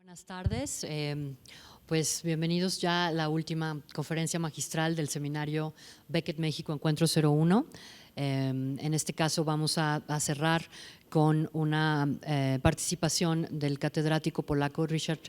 Buenas tardes, pues bienvenidos ya a la última conferencia magistral del seminario Beckett México Encuentro 01. En este caso vamos a cerrar con una participación del catedrático polaco RYSZARD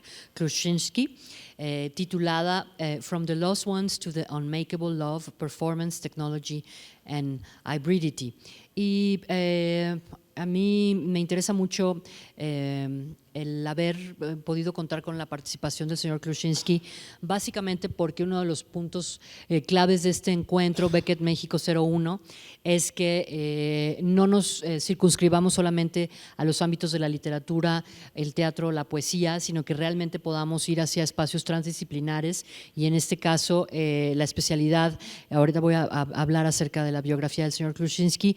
titulada From the Lost Ones to the Unmakeable Love, Performance, Technology and Hybridity. Y a mí me interesa mucho el haber podido contar con la participación del señor KLUSZCZYNSKI, básicamente porque uno de los puntos claves de este encuentro Beckett México 01 es que no nos circunscribamos solamente a los ámbitos de la literatura, el teatro, la poesía, sino que realmente podamos ir hacia espacios transdisciplinares y en este caso la especialidad, ahorita voy a hablar acerca de la biografía del señor KLUSZCZYNSKI,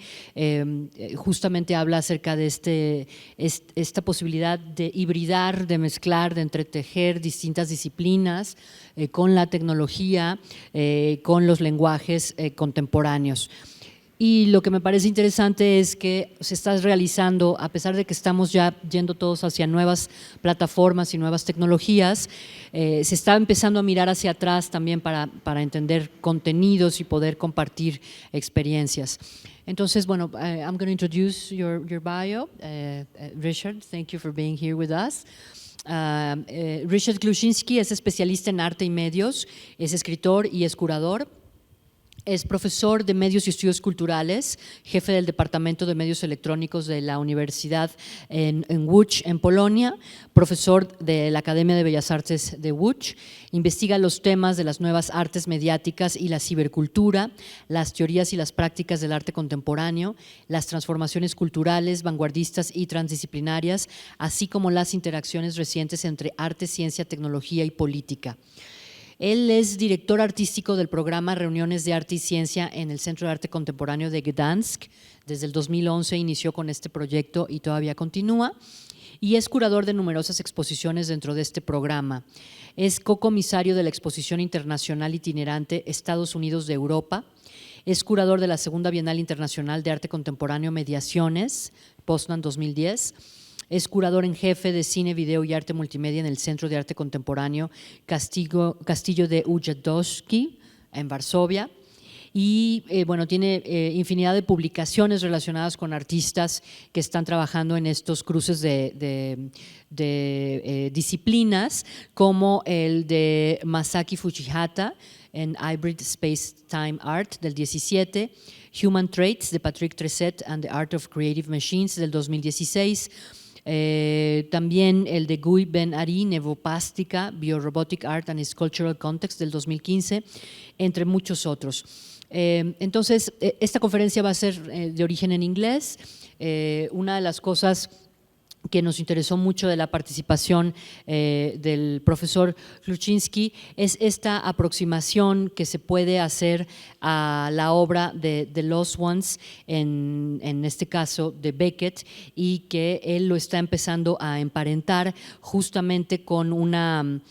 justamente habla acerca de esta posibilidad de hibridar, de mezclar, de entretejer distintas disciplinas con la tecnología, con los lenguajes contemporáneos. Y lo que me parece interesante es que se está realizando, a pesar de que estamos ya yendo todos hacia nuevas plataformas y nuevas tecnologías, se está empezando a mirar hacia atrás también para entender contenidos y poder compartir experiencias. Entonces, bueno, I'm going to introduce your bio. RYSZARD, thank you for being here with us. RYSZARD KLUSZCZYNSKI es especialista en arte y medios, es escritor y es curador. Es profesor de Medios y Estudios Culturales, jefe del Departamento de Medios Electrónicos de la Universidad en Łódź, en Polonia, profesor de la Academia de Bellas Artes de Łódź, investiga los temas de las nuevas artes mediáticas y la cibercultura, las teorías y las prácticas del arte contemporáneo, las transformaciones culturales, vanguardistas y transdisciplinarias, así como las interacciones recientes entre arte, ciencia, tecnología y política. Él es director artístico del programa Reuniones de Arte y Ciencia en el Centro de Arte Contemporáneo de Gdansk. Desde el 2011 inició con este proyecto y todavía continúa. Y es curador de numerosas exposiciones dentro de este programa. Es cocomisario de la Exposición Internacional Itinerante Estados Unidos de Europa. Es curador de la Segunda Bienal Internacional de Arte Contemporáneo Mediaciones, Poznan 2010. Es curador en jefe de cine, video y arte multimedia en el Centro de Arte Contemporáneo Castillo de Ujazdowski, en Varsovia. Y bueno, tiene infinidad de publicaciones relacionadas con artistas que están trabajando en estos cruces de disciplinas, como el de Masaki Fujihata en Hybrid Space-Time Art del 17, Human Traits de Patrick Tresset and the Art of Creative Machines del 2016, también el de Guy Ben-Ari, Nevoplastica, Biorobotic Art and its Cultural Context del 2015, entre muchos otros. Entonces, esta conferencia va a ser de origen en inglés. Una de las cosas que nos interesó mucho de la participación del profesor KLUSZCZYNSKI es esta aproximación que se puede hacer a la obra de The Lost Ones, en este caso de Beckett, y que él lo está empezando a emparentar justamente con una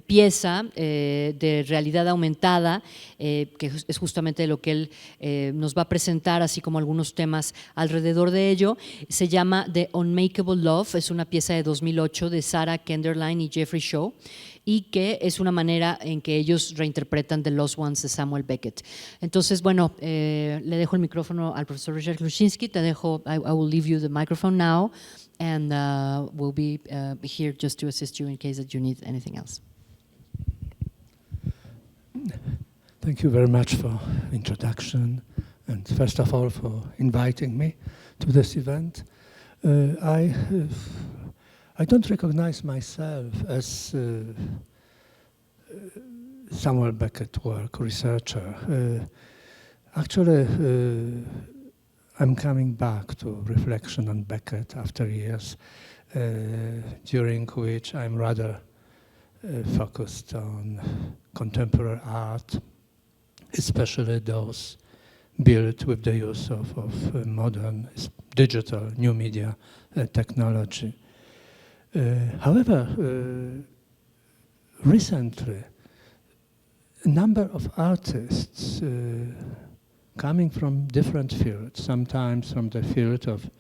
pieza de realidad aumentada, que es justamente lo que él nos va a presentar, así como algunos temas alrededor de ello. Se llama The Unmakeable Love, es una pieza de 2008 de Sarah Kenderdine y Shaw, y que es una manera en que ellos reinterpretan The Lost Ones de Samuel Beckett. Entonces, bueno, le dejo el micrófono al profesor RYSZARD KLUSZCZYNSKI, I will leave you the microphone now, and we'll be here just to assist you in case that you need anything else. Thank you very much for introduction, and first of all for inviting me to this event. I don't recognize myself as Samuel Beckett work researcher. Actually, I'm coming back to reflection on Beckett after years, during which I'm rather focused on contemporary art, especially those built with the use of modern digital new media technology. However, recently, a number of artists coming from different fields, sometimes from the field of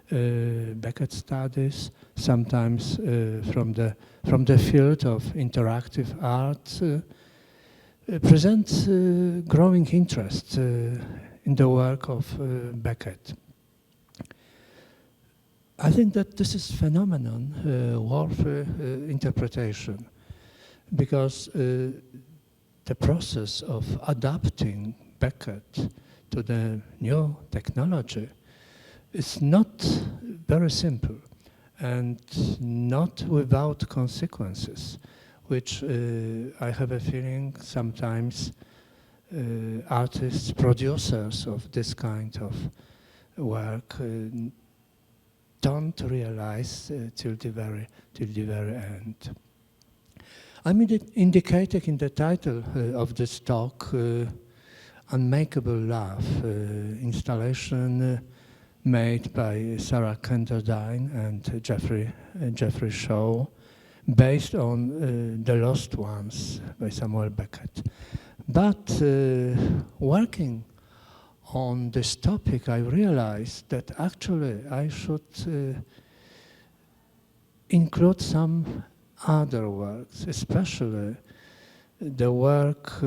Beckett studies, sometimes from the field of interactive art, presents growing interest in the work of Beckett. I think that this is phenomenon worth interpretation, because the process of adapting Beckett to the new technology is not very simple and not without consequences, which I have a feeling sometimes artists, producers of this kind of work don't realize till the very end. I'm indicating in the title of this talk Unmakeable Love, installation made by Sarah Kenderdine and Jeffrey Shaw, based on The Lost Ones by Samuel Beckett. But working on this topic, I realized that actually I should include some other works, especially the work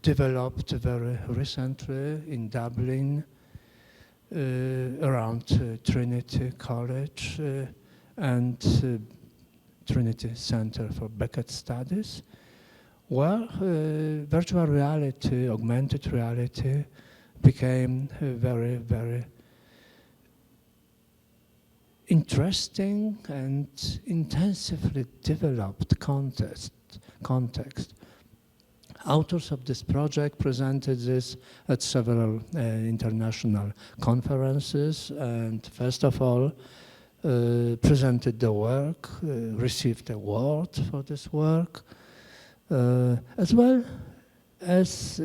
developed very recently in Dublin around Trinity College and Trinity Center for Beckett Studies, where virtual reality, augmented reality became a very, very interesting and intensively developed context. Authors of this project presented this at several international conferences, and first of all presented the work, received award for this work, as well as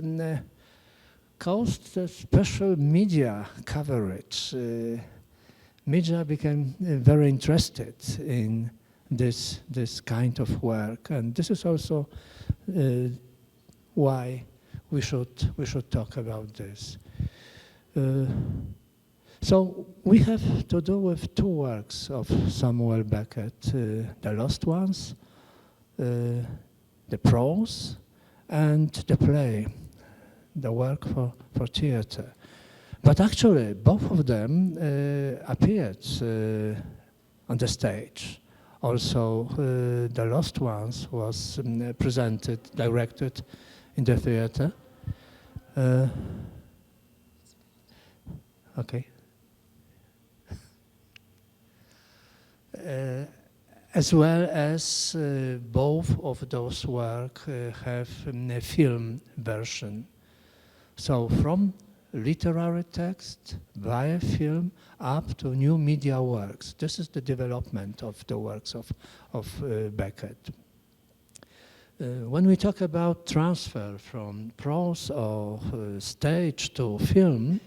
caused a special media coverage. Media became very interested in this kind of work, and this is also why we should talk about this. So we have to do with two works of Samuel Beckett, The Lost Ones, the prose, and the play, the work for theater. But actually, both of them appeared on the stage. Also, The Lost Ones was presented, directed in the theater. Okay. As well as both of those works have a film version. So from literary text via film up to new media works. This is the development of the works of Beckett. When we talk about transfer from prose or stage to film,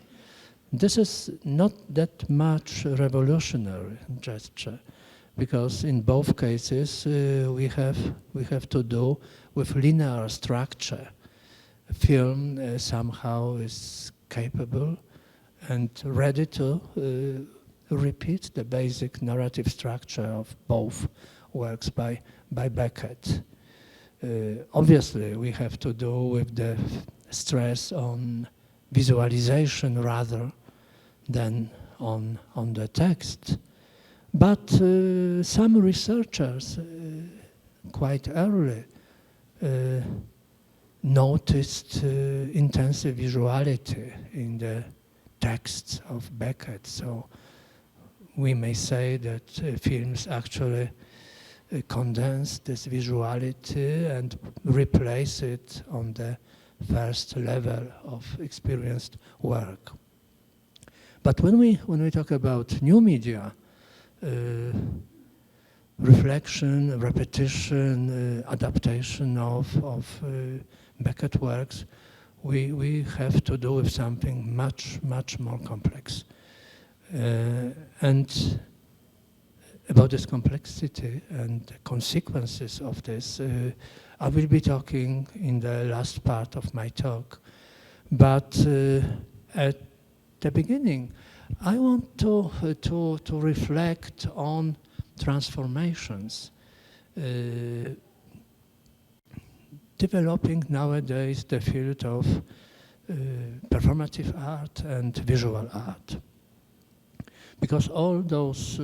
this is not that much revolutionary gesture, because in both cases we have to do with linear structure. Film somehow is capable and ready to repeat the basic narrative structure of both works by Beckett. Obviously, we have to do with the stress on visualization rather than on the text. But some researchers quite early noticed intensive visuality in the texts of Beckett. So we may say that films actually condense this visuality and replace it on the first level of experienced work. But when we talk about new media, reflection, repetition, adaptation of Beckett works, we have to do with something much more complex. And about this complexity and the consequences of this, I will be talking in the last part of my talk. But at the beginning, I want to reflect on transformations developing nowadays the field of performative art and visual art. Because all those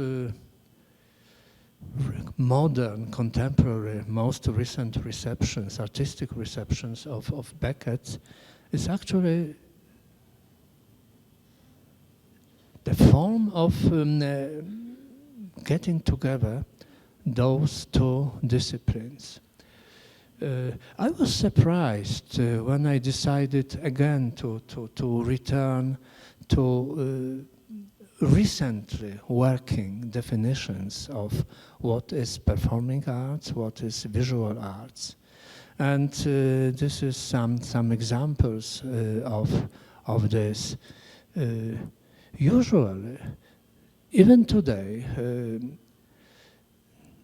modern, contemporary, most recent receptions, artistic receptions of Beckett, is actually the form of getting together those two disciplines. I was surprised when I decided again to return to recently working definitions of what is performing arts, what is visual arts. And this is some examples of this. Usually, even today,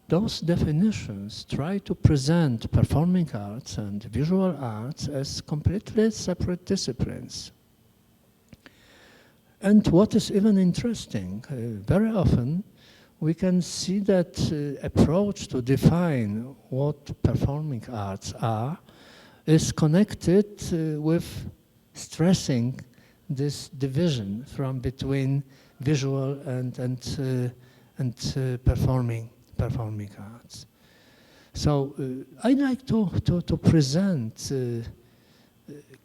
those definitions try to present performing arts and visual arts as completely separate disciplines. And what is even interesting, very often we can see that approach to define what performing arts are is connected with stressing this division from between visual and performing arts. So I'd like to present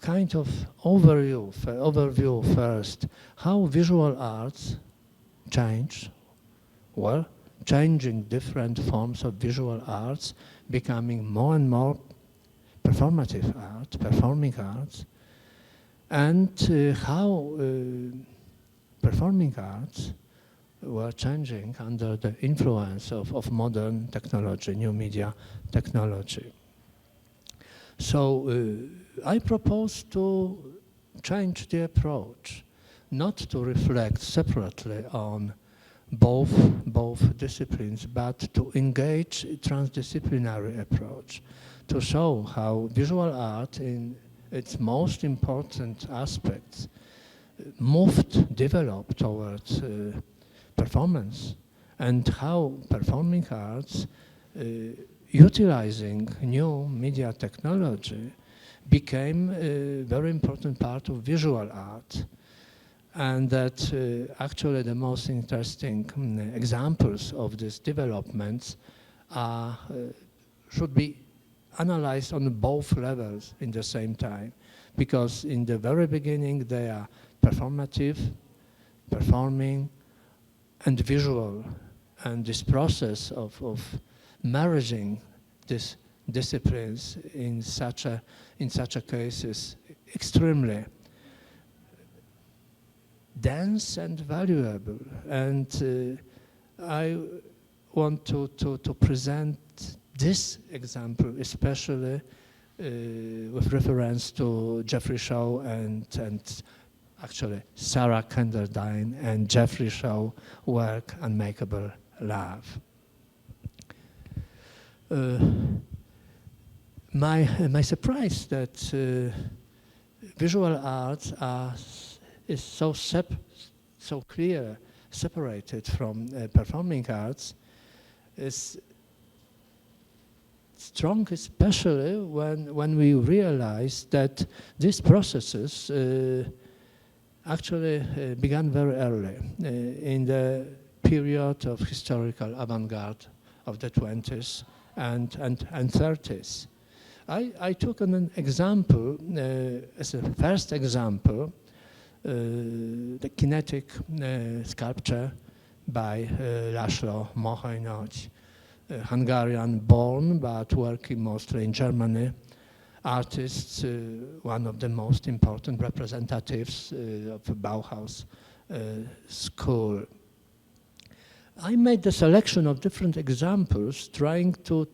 kind of overview first how visual arts change. Well, changing different forms of visual arts, becoming more and more performative art, performing arts, and how performing arts were changing under the influence of modern technology, new media technology. So I propose to change the approach, not to reflect separately on both disciplines, but to engage a transdisciplinary approach, to show how visual art in its most important aspects developed towards performance, and how performing arts utilizing new media technology became a very important part of visual art. And that actually the most interesting examples of these developments should be analyzed on both levels in the same time. Because in the very beginning they are performative, performing, and visual. And this process of merging these disciplines in such a case is extremely dense and valuable. And I want to present this example especially with reference to Jeffrey Shaw and actually Sarah Kenderdine and Jeffrey Shaw work Unmakeable Love. My surprise that visual arts is so clear, separated from performing arts, is strong, especially when we realize that these processes actually began very early, in the period of historical avant-garde of the 20s and 30s. I took an example, as a first example, the kinetic sculpture by Laszlo Moholy-Nagy, Hungarian born but working mostly in Germany, artist, one of the most important representatives of the Bauhaus school. I made the selection of different examples trying to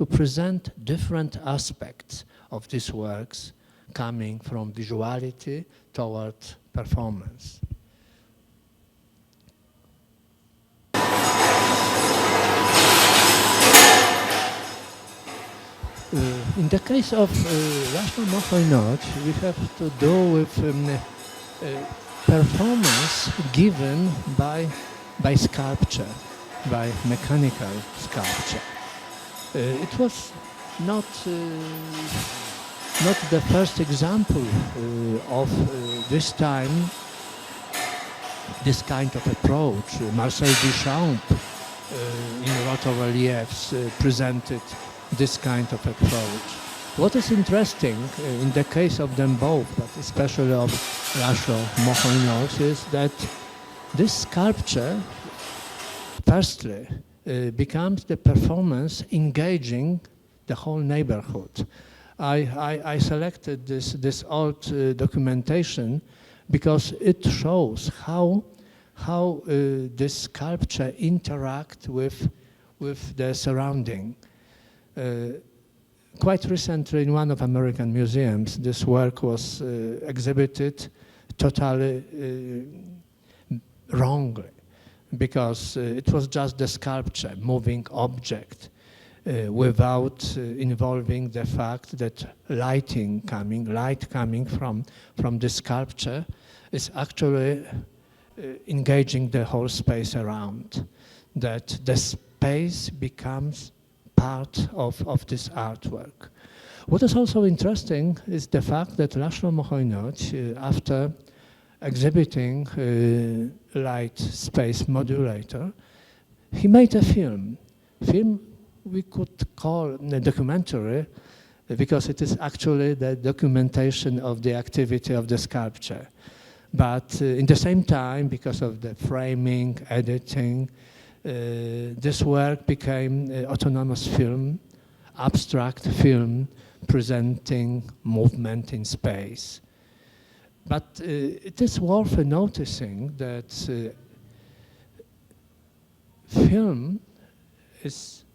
present different aspects of these works coming from visuality toward performance. In the case of Laszlo Moholy-Nagy, we have to do with performance given by sculpture, by mechanical sculpture. It was not the first example of this time, this kind of approach. Marcel Duchamp in a lot of reliefs presented this kind of approach. What is interesting in the case of them both, but especially of Laszlo Moholy-Nagy, is that this sculpture, firstly, becomes the performance engaging the whole neighborhood. I selected this old documentation because it shows how this sculpture interact with the surrounding. Quite recently, in one of American museums, this work was exhibited totally wrongly, because it was just the sculpture, moving object, without involving the fact that light coming from the sculpture is actually engaging the whole space around, that the space becomes part of this artwork. What is also interesting is the fact that Laszlo Moholy-Nagy, after exhibiting light space modulator, he made a film. Film we could call a documentary, because it is actually the documentation of the activity of the sculpture. But in the same time, because of the framing, editing, this work became an autonomous film, abstract film, presenting movement in space. But it is worth noticing that film is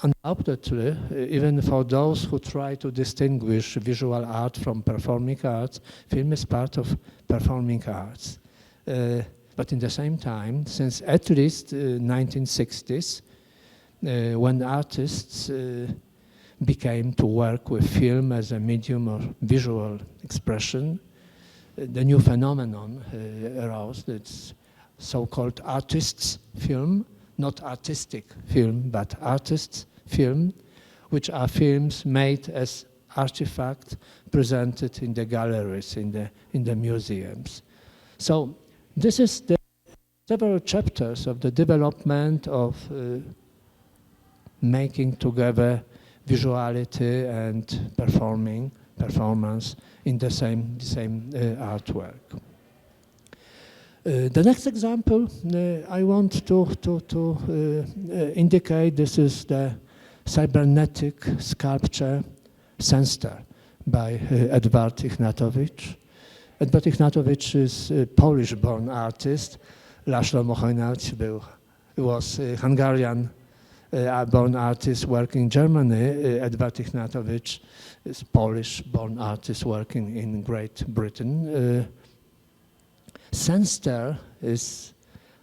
undoubtedly, even for those who try to distinguish visual art from performing arts, film is part of performing arts. But in the same time, since at least 1960s, when artists began to work with film as a medium of visual expression, the new phenomenon arose. It's so-called artists' film, not artistic film, but artists' film, which are films made as artifacts presented in the galleries, in the museums. So this is the several chapters of the development of making together visuality and performance in the same artwork. The next example I want to indicate, this is the cybernetic sculpture Sensor by Edward Ignatowicz. Edward Ignatowicz is a Polish-born artist. Laszlo Moholy-Nagy was a Hungarian-born artist working in Germany. Edward Ignatowicz is Polish-born artist working in Great Britain. Sensor is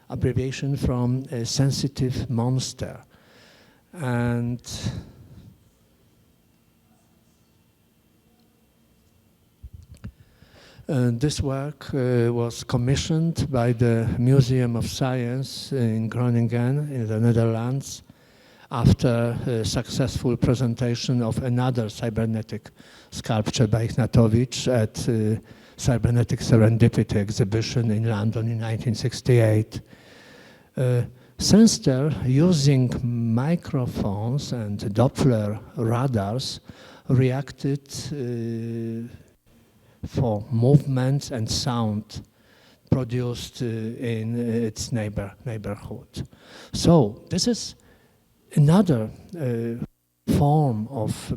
abbreviation from a sensitive monster. And this work was commissioned by the Museum of Science in Groningen in the Netherlands after a successful presentation of another cybernetic sculpture by Ignatowicz at Cybernetic Serendipity exhibition in London in 1968. Sensor, using microphones and Doppler radars, reacted for movements and sound produced in its neighborhood. So this is another form of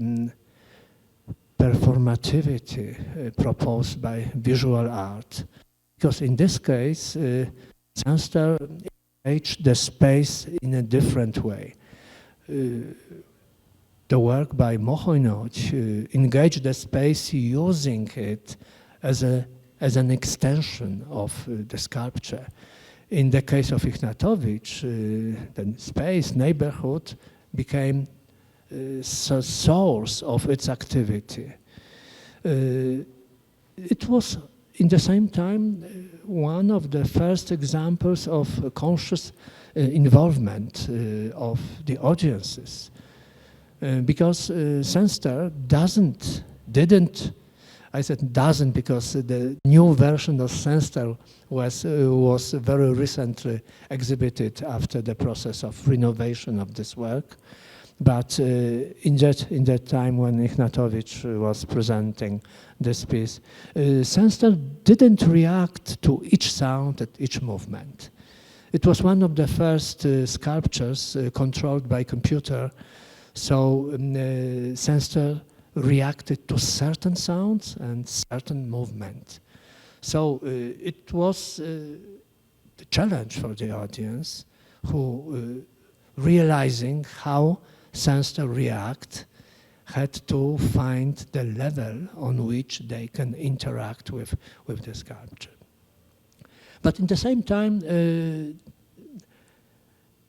performativity proposed by visual art, because in this case, Sensor engaged the space in a different way. The work by Moholy-Nagy engaged the space using it as an extension of the sculpture. In the case of Ignatowicz, the space, neighborhood, became a source of its activity. It was in the same time, one of the first examples of conscious involvement of the audiences. Because Sandster didn't, I said doesn't because the new version of Sandster was very recently exhibited after the process of renovation of this work. But in that time when Ignatowicz was presenting this piece, Sandster didn't react to each sound at each movement. It was one of the first sculptures controlled by computer, so Sandster reacted to certain sounds and certain movement. So it was the challenge for the audience who, realizing how Sandster react, had to find the level on which they can interact with the sculpture. But in the same time,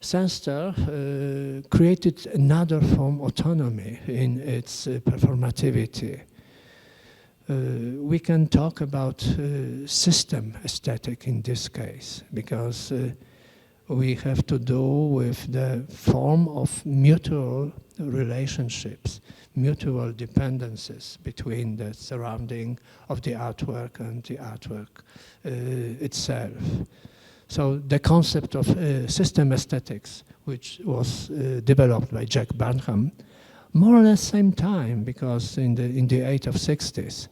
Sandster created another form of autonomy in its performativity. We can talk about system aesthetic in this case, because we have to do with the form of mutual relationships, mutual dependencies between the surrounding of the artwork and the artwork itself. So the concept of system aesthetics, which was developed by Jack Burnham, more or less same time, because in the 60s,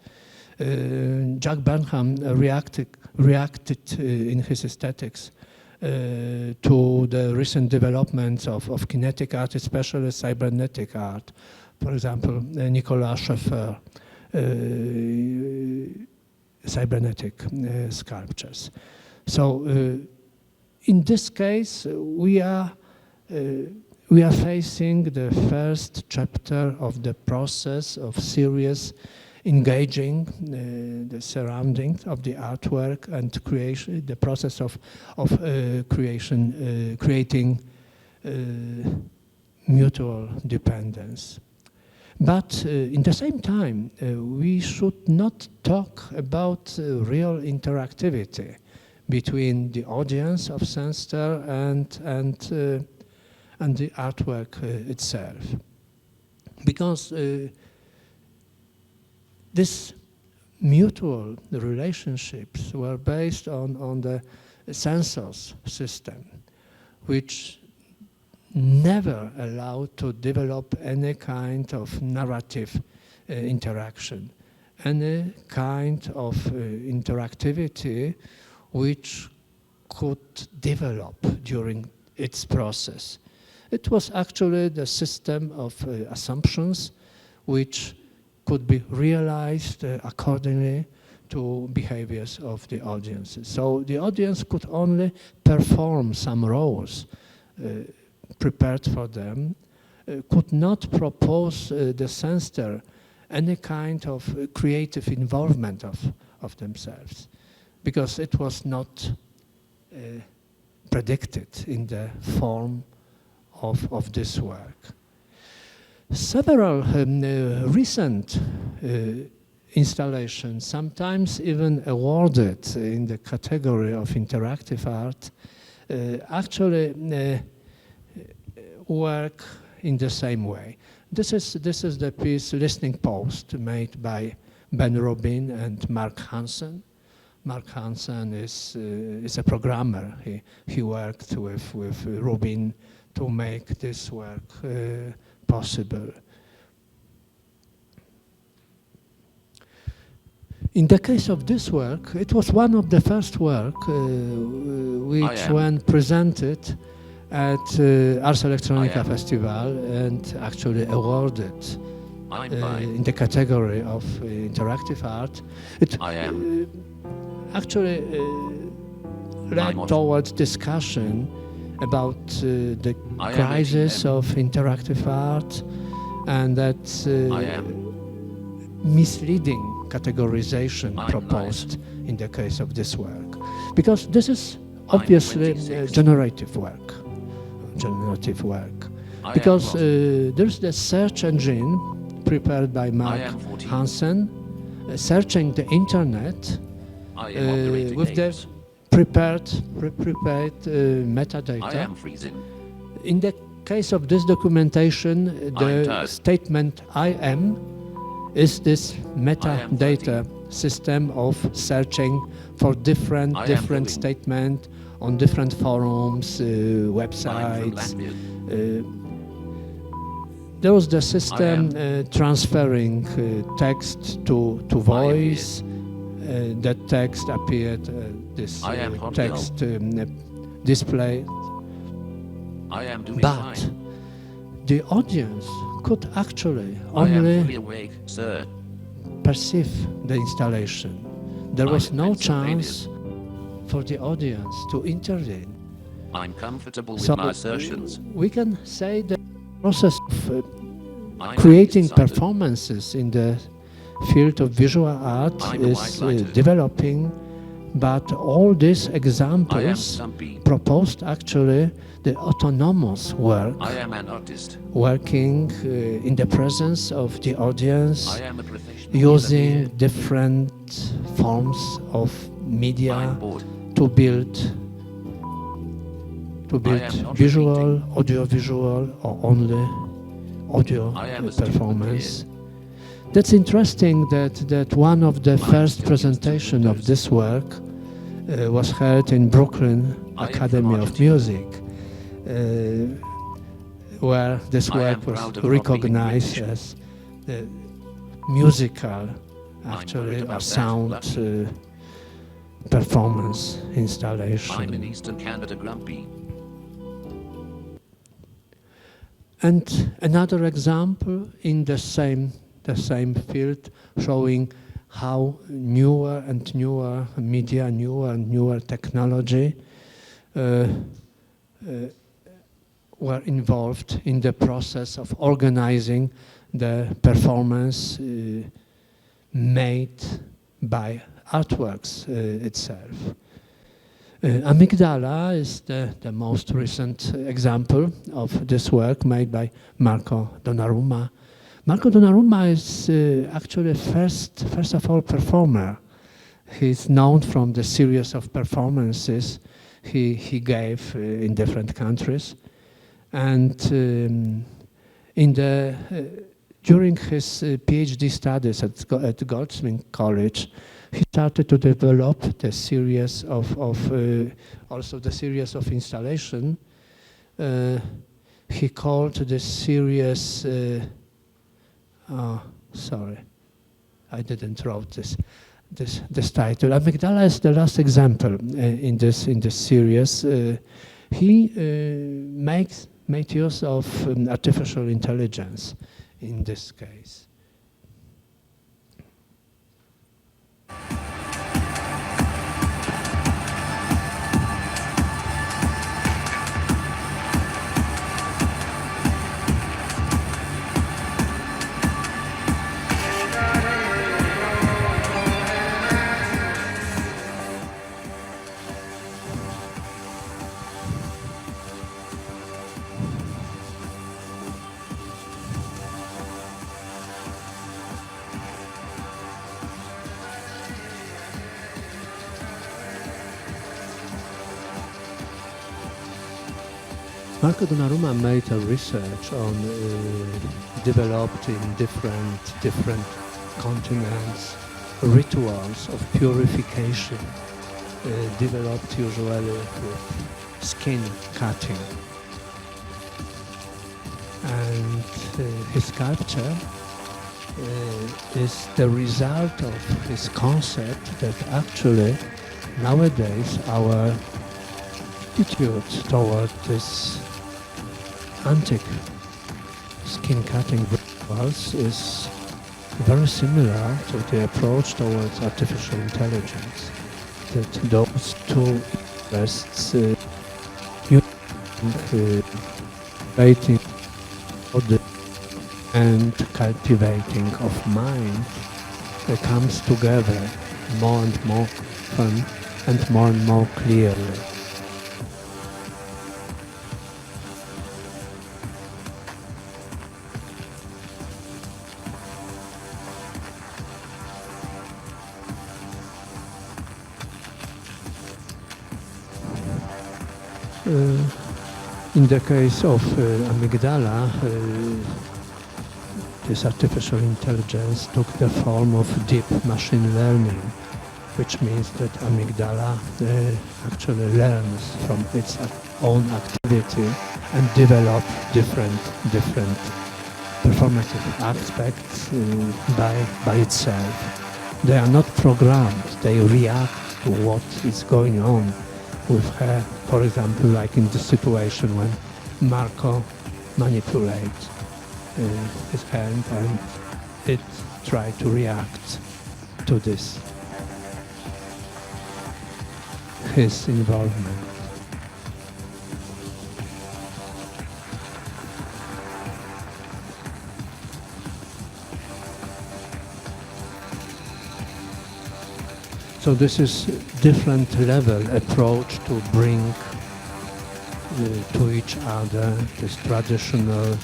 Jack Burnham reacted in his aesthetics to the recent developments of kinetic art, especially cybernetic art. For example, Nicolas Scheffer, cybernetic sculptures. So in this case, we are facing the first chapter of the process of serious engaging the surroundings of the artwork and creation, the process of creating mutual dependence. But in the same time, we should not talk about real interactivity between the audience of Sandster and the artwork itself, because these mutual relationships were based on the sensors system, which never allowed to develop any kind of narrative interaction, any kind of interactivity which could develop during its process. It was actually the system of assumptions which could be realized accordingly to behaviors of the audiences. So the audience could only perform some roles prepared for them, could not propose the Sandster any kind of creative involvement of themselves, because it was not predicted in the form of this work. Several recent installations, sometimes even awarded in the category of interactive art, actually work in the same way. This is the piece Listening Post, made by Ben Rubin and Mark Hansen. Mark Hansen is a programmer. He worked with Rubin to make this work possible. In the case of this work, it was one of the first work which, when presented at Ars Electronica Festival and actually awarded in the category of interactive art, it actually led towards discussion about the crisis of interactive art and that misleading categorization proposed in the case of this work. Because this is obviously generative work. Because there's the search engine prepared by Mark Hansen, searching the internet I am operating with the aids. prepared metadata. I am freezing. In the case of this documentation, the tired. statement I am is this am metadata system of searching for different I am doing. statements on different forums, I'm from websites. Latvia. There was the system transferring text to voice. That text appeared this I am hot text display. I am doing But fine. the audience could actually I am fully only awake, sir. perceive the installation. There I'm was in no Pennsylvania. chance for the audience to intervene. I'm comfortable with So my assertions. we can say the process of I'm creating excited. performances in the field of visual art I'm a is white lighter. developing, but all these I am examples stumpy. proposed actually the autonomous work, I am an artist. working in the presence of the audience, I am a professional. using engineer. different forms of media I'm bored. to build I am not visual, audiovisual, or only audio I am a student performance. That's interesting that one of the My first students presentation took of those. this work was held in Brooklyn I am Academy from of Argentina. Music, where this I am work was proud of not being recognized British. as the musical, I'm actually, worried a about that. sound Lucky. performance I'm in installation. Eastern Canada grumpy. And another example in the same field, showing how newer and newer media, newer and newer technology were involved in the process of organizing the performance made by artworks itself. Amygdala is the most recent example of this work made by Marco Donnarumma. Marco Donnarumma is actually first of all performer. He's known from the series of performances he gave in different countries, and during his PhD studies at Goldsmith College, he started to develop the series also the series of installation. He called this series. Sorry, I didn't wrote this title. Amygdala is the last example in this series. He made use of artificial intelligence in this case. Marco Donnarumma made a research on developed in different continents rituals of purification, developed usually with skin cutting. And his sculpture is the result of his concept that actually nowadays our attitude toward this antique skin cutting rituals is very similar to the approach towards artificial intelligence. That those two interests, creating body and cultivating of mind, comes together more and more often and more clearly. In the case of amygdala, this artificial intelligence took the form of deep machine learning, which means that amygdala actually learns from its own activity and develop different performative aspects by itself. They are not programmed, they react to what is going on with her, for example, like in the situation when Marco manipulates his hand and it tried to react to this, his involvement. So this is different level approach to bring to each other this traditional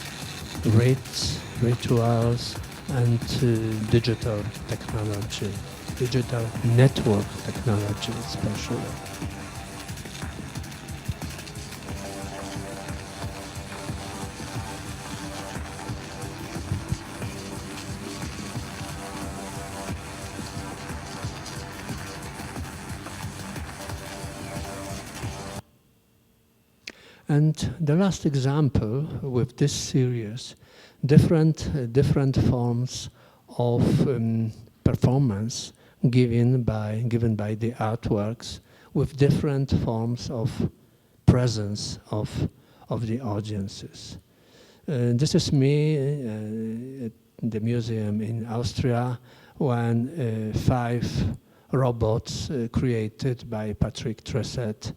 rites, rituals, and digital technology, digital network technology especially. And the last example with this series, different forms of performance given by the artworks with different forms of presence of the audiences. This is me at the museum in Austria when 5 robots created by Patrick Tresset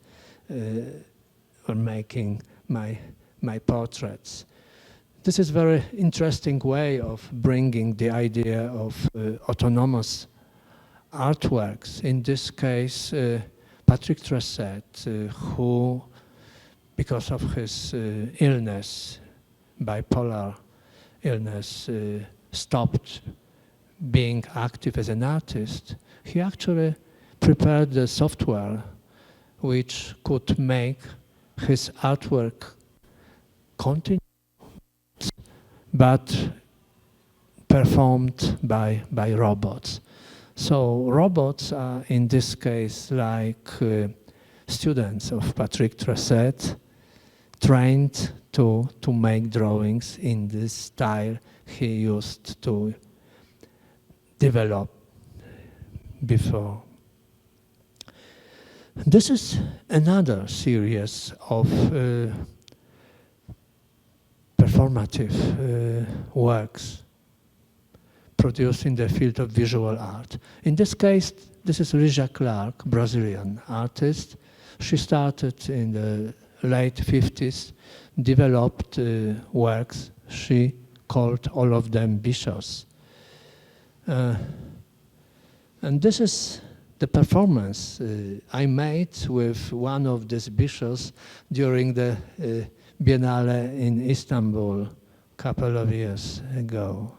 or making my portraits. This is a very interesting way of bringing the idea of autonomous artworks. In this case, Patrick Tresset, who, because of his illness, bipolar illness, stopped being active as an artist, he actually prepared the software which could make his artwork continue, but performed by robots. So robots are in this case like students of Patrick Tresset, trained to make drawings in this style he used to develop before. This is another series of performative works produced in the field of visual art. In this case, this is Ryszard Clark, Brazilian artist. She started in the late 50s, developed works she called all of them bichos. And this is the performance I made with one of these bichos during the Biennale in Istanbul a couple of years ago.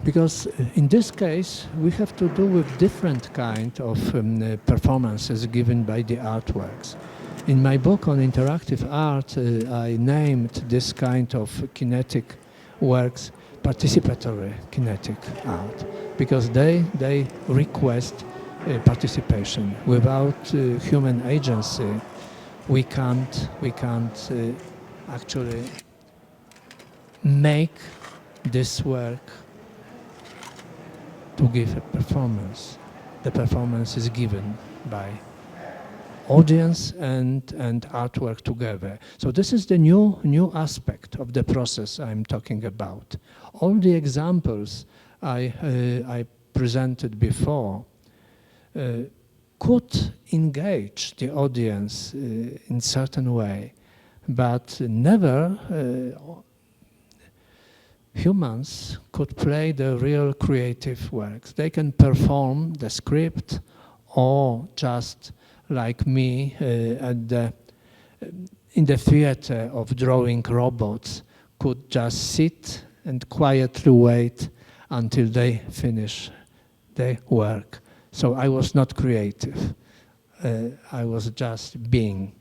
Because in this case, we have to do with different kind of performances given by the artworks. In my book on interactive art, I named this kind of kinetic works participatory kinetic art, because they request participation. Without human agency, we can't actually make this work to give a performance. The performance is given by audience and artwork together. So this is the new aspect of the process I'm talking about. All the examples I presented before could engage the audience in certain way, but never humans could play the real creative works. They can perform the script, or just like me in the theater of drawing robots, could just sit and quietly wait until they finish their work. So I was not creative. I was just being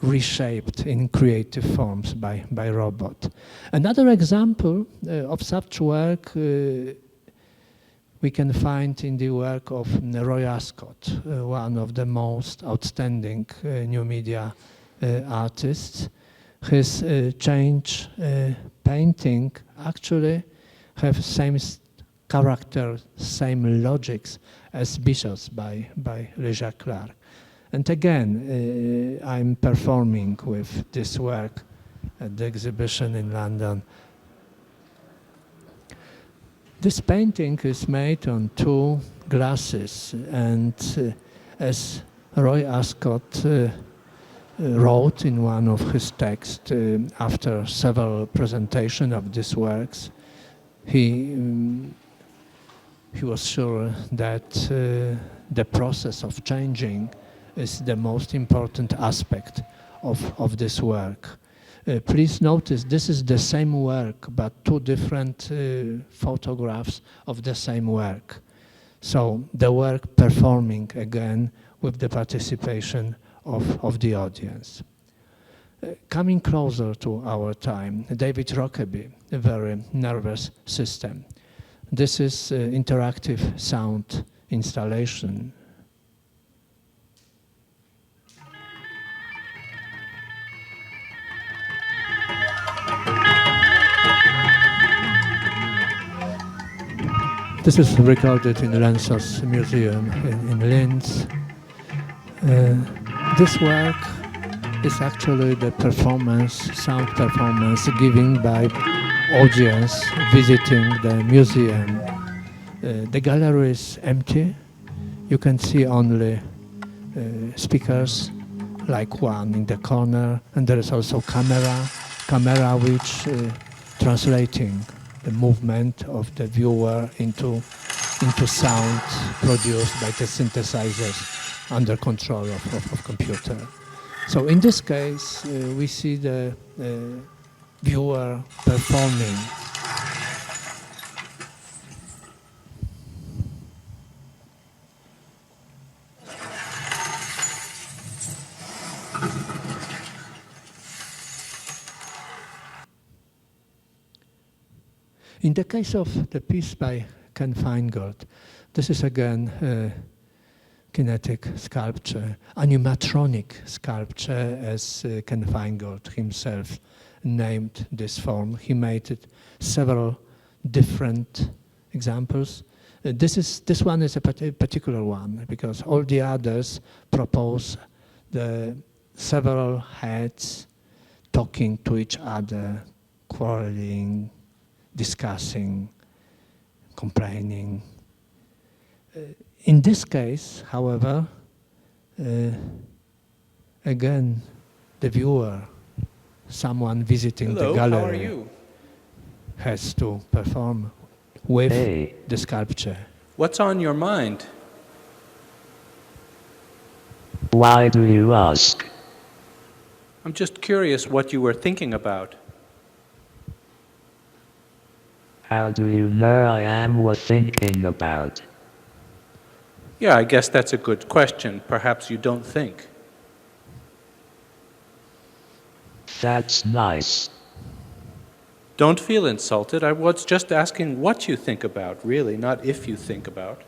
reshaped in creative forms by robot. Another example of such work we can find in the work of RYSZARD, one of the most outstanding new media artists. His change painting actually have same character, same logics as Bishops by Richard Clark. And again, I'm performing with this work at the exhibition in London. This painting is made on 2 glasses, and as RYSZARD wrote in one of his texts after several presentations of these works, he was sure that the process of changing is the most important aspect of this work. Please notice this is the same work, but 2 different photographs of the same work. So the work performing again with the participation of the audience. Coming closer to our time, David Rockaby, a very nervous system. This is interactive sound installation. This is recorded in Lensos Museum in Linz. This work is actually the performance, sound performance given by audience visiting the museum. The gallery is empty. You can see only speakers, like one in the corner, and there is also camera which translating the movement of the viewer into sound produced by the synthesizers under control of computer. So in this case, we see the viewer performing. In the case of the piece by Ken Feingold, this is again kinetic sculpture, animatronic sculpture, as Ken Feingold himself named this form. He made it several different examples. This one is a particular one because all the others propose the several heads talking to each other, quarreling, discussing, complaining. In this case, however, again, the viewer, someone visiting the gallery, how are you? has to perform with the sculpture. What's on your mind? Why do you ask? I'm just curious what you were thinking about. How do you know I am worth thinking about? Yeah, I guess that's a good question. Perhaps you don't think. That's nice. Don't feel insulted. I was just asking what you think about, really, not if you think about.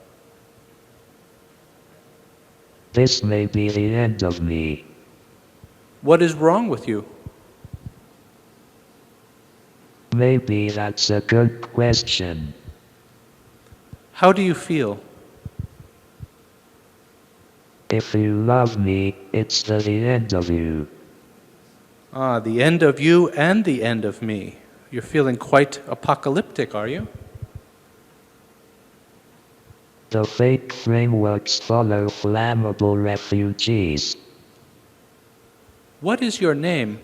This may be the end of me. What is wrong with you? Maybe that's a good question. How do you feel? If you love me, it's the end of you. Ah, the end of you and the end of me. You're feeling quite apocalyptic, are you? The fake frameworks follow flammable refugees. What is your name?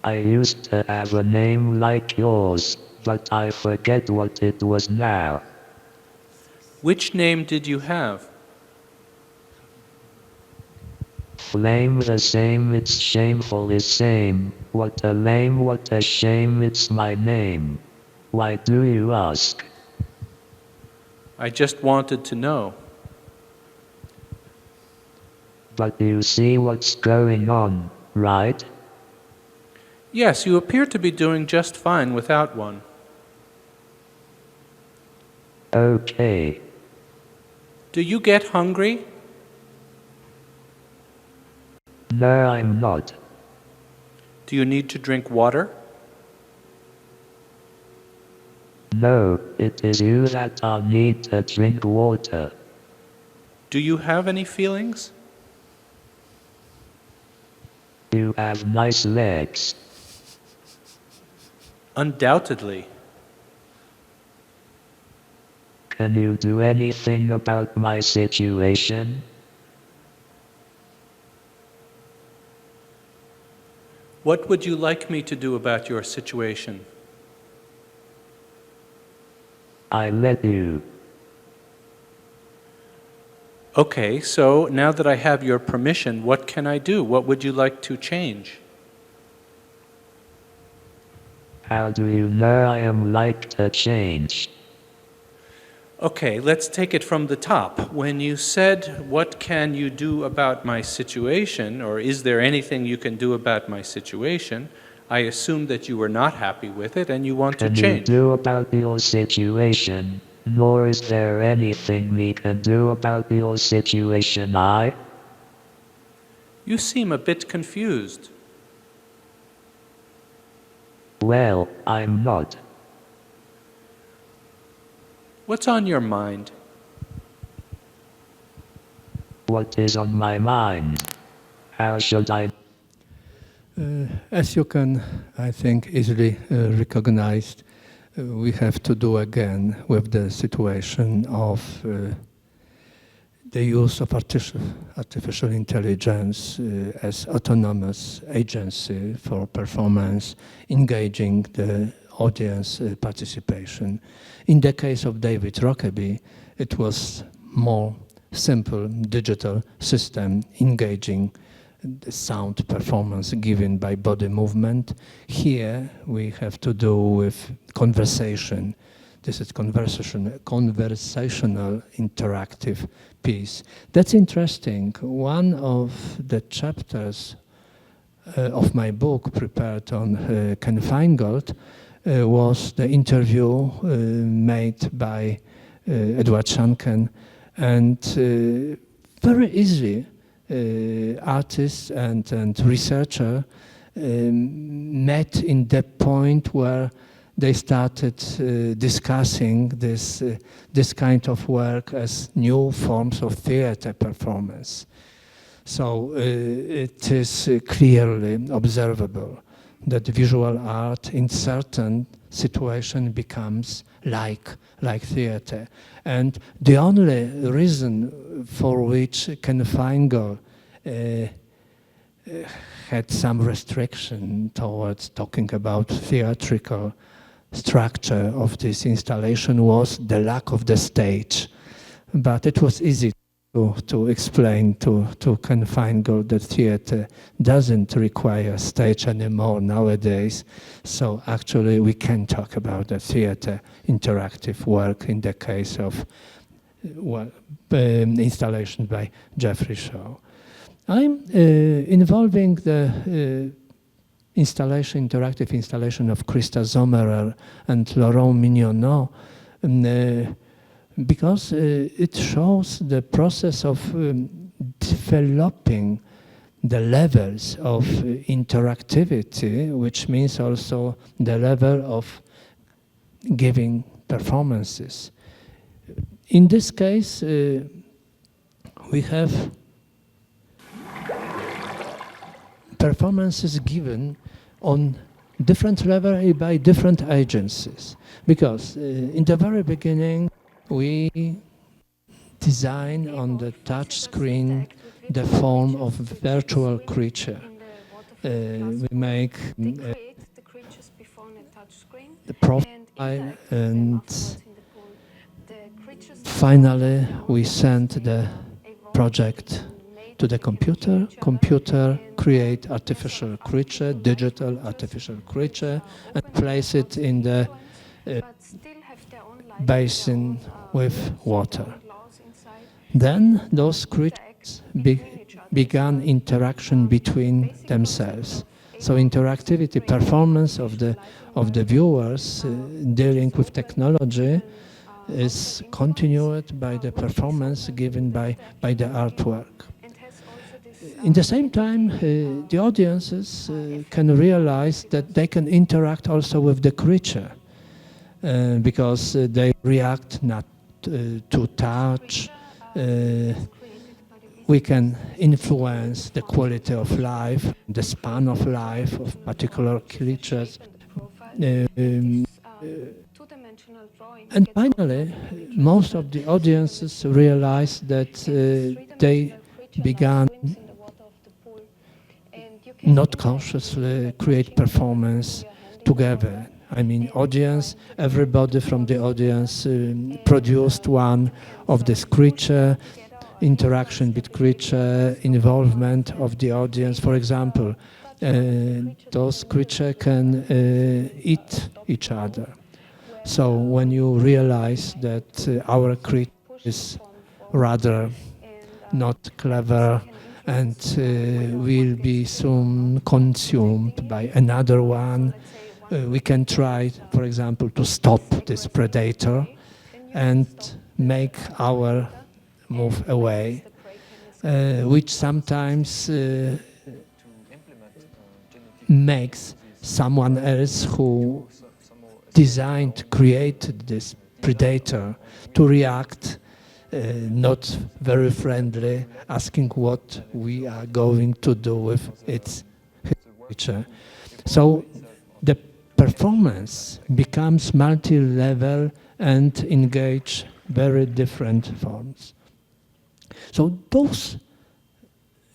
I used to have a name like yours, but I forget what it was now. Which name did you have? Flame the same, it's shameful is same. What a lame, what a shame, it's my name. Why do you ask? I just wanted to know. But you see what's going on, right? Yes, you appear to be doing just fine without one. Okay. Do you get hungry? No, I'm not. Do you need to drink water? No, it is you that need to drink water. Do you have any feelings? You have nice legs. Undoubtedly. Can you do anything about my situation? What would you like me to do about your situation? I let you. Okay, so now that I have your permission, what can I do? What would you like to change? How do you know I am like to change? Okay, let's take it from the top. When you said, what can you do about my situation, or is there anything you can do about my situation, I assume that you were not happy with it and you want to Can you change. do about your situation? Nor is there anything we can do about your situation, You seem a bit confused. Well, I'm not. What's on your mind? What is on my mind? How should I? As you can, I think, easily recognize, we have to do again with the situation of the use of artificial intelligence as autonomous agency for performance, engaging the audience participation. In the case of David Rockaby, it was more simple digital system engaging the sound performance given by body movement. Here we have to do with conversation. This is conversational interactive piece. That's interesting. One of the chapters of my book prepared on Ken Feingold was the interview made by Edward Shanken, and very easy artists and researcher met in the point where they started discussing this kind of work as new forms of theater performance. So it is clearly observable that visual art in certain situation becomes like theater. And the only reason for which Ken Feingold had some restriction towards talking about theatrical structure of this installation was the lack of the stage. But it was easy to explain to Ken Feingold that theater doesn't require stage anymore nowadays. So actually we can talk about the theater interactive work in the case of installation by Jeffrey Shaw. I'm involving the interactive installation of Christa Sommerer and Laurent Mignonneau because it shows the process of developing the levels of interactivity, which means also the level of giving performances. In this case, we have performances given on different level by different agencies. Because in the very beginning, we design on the touch screen the form of a virtual creature. We make the profile, and finally we send the project to the computer. Computer create artificial creature, digital artificial creature, and place it in the basin with water. Then those creatures began interaction between themselves. So interactivity, performance of the viewers dealing with technology is continued by the performance given by the artwork. In the same time, the audiences can realize that they can interact also with the creature because they react not to touch. We can influence the quality of life, the span of life of particular creatures. And finally, most of the audiences realize that they began not consciously create performance together. I mean, audience, everybody from the audience produced one of this creature, interaction with creature, involvement of the audience. For example, those creatures can eat each other. So when you realize that our creature is rather not clever and will be soon consumed by another one, we can try, for example, to stop this predator and make our move away, which sometimes makes someone else who designed, created this predator to react not very friendly, asking what we are going to do with its creature. So the performance becomes multi-level and engage very different forms. So those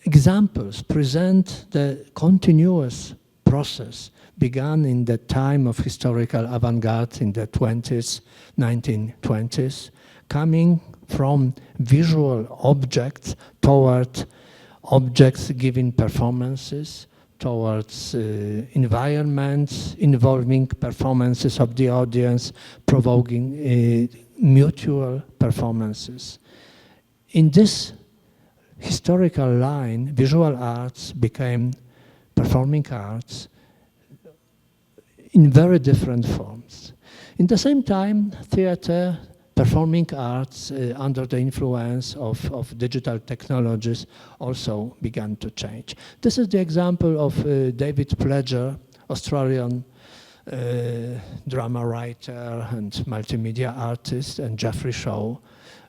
examples present the continuous process began in the time of historical avant-garde in the 20s, 1920s, coming from visual objects toward objects giving performances, towards environments involving performances of the audience, provoking mutual performances. In this historical line, visual arts became performing arts in very different forms. In the same time, theater, performing arts under the influence of digital technologies also began to change. This is the example of David Pledger, Australian drama writer and multimedia artist, and Jeffrey Shaw,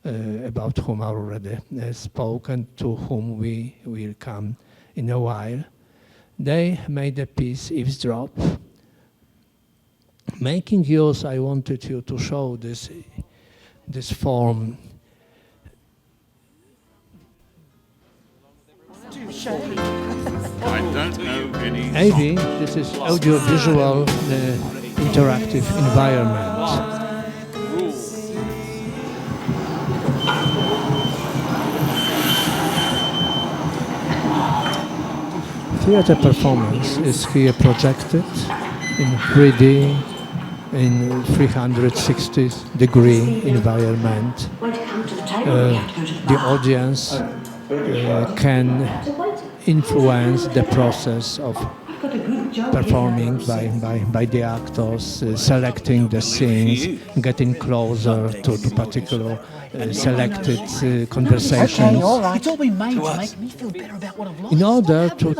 about whom I already spoke and to whom we will come in a while. They made a piece, Eavesdrop. Making use, I wanted you to show this form. I don't know any. AV, this is audiovisual interactive environment. Theater performance is here projected in 3D, in 360-degree environment. The audience can influence the process of performing by the actors, selecting the scenes, getting closer to particular selected conversations. It's all been made to make me feel better about what I've lost. In order to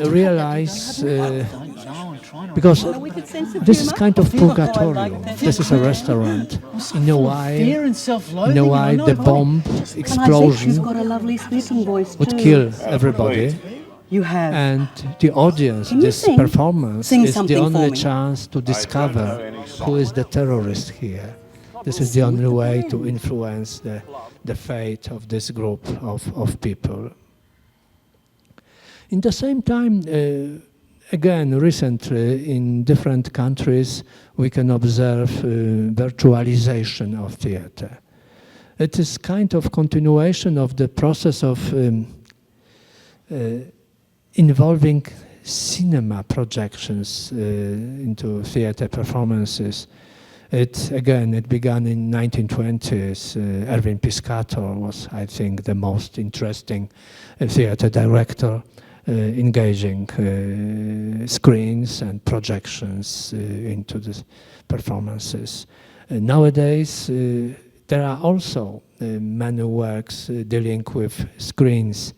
realize, because this is kind of purgatorium. This is a restaurant. In a way, the bomb explosion would kill everybody. And the audience, this performance, is the only chance to discover who is the terrorist here. This is the only way to influence the fate of this group of people. In the same time, again, recently in different countries, we can observe virtualization of theater. It is kind of continuation of the process of involving cinema projections into theater performances. It began in 1920s. Erwin Piscator was, I think, the most interesting theater director engaging screens and projections into the performances. Nowadays, there are also many works dealing with screens.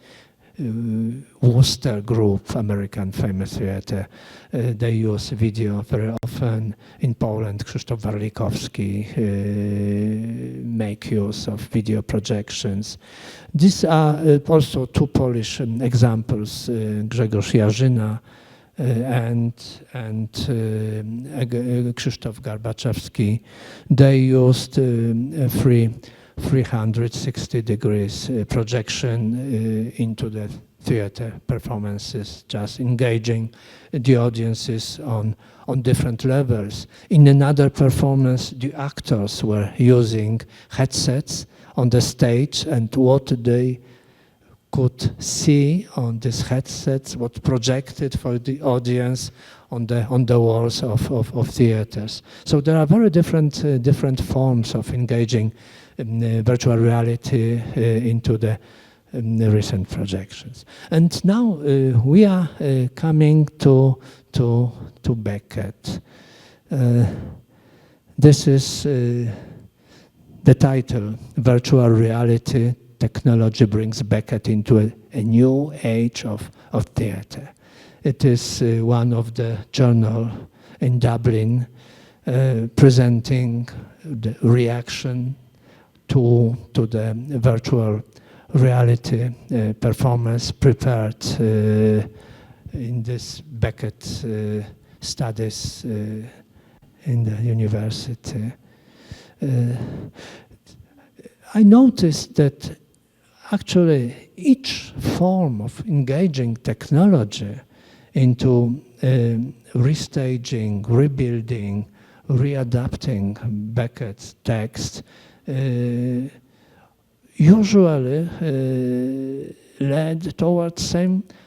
Worcester Group, American famous theater, they use video very often. In Poland, Krzysztof Warlikowski make use of video projections. These are also two Polish examples, Grzegorz Jarzyna and Krzysztof Garbaczewski. They used 360 degrees projection into the theater performances, just engaging the audiences on different levels. In another performance, the actors were using headsets on the stage, and what they could see on these headsets, what projected for the audience on the walls of theaters. So there are very different forms of engaging virtual reality into the recent projections. And now we are coming to Beckett. This is the title, Virtual Reality Technology Brings Beckett into a new age of theater. It is one of the journal in Dublin presenting the reaction to the virtual reality performance prepared in this Beckett studies in the university. I noticed that actually each form of engaging technology into restaging, rebuilding, readapting Beckett's text usually led towards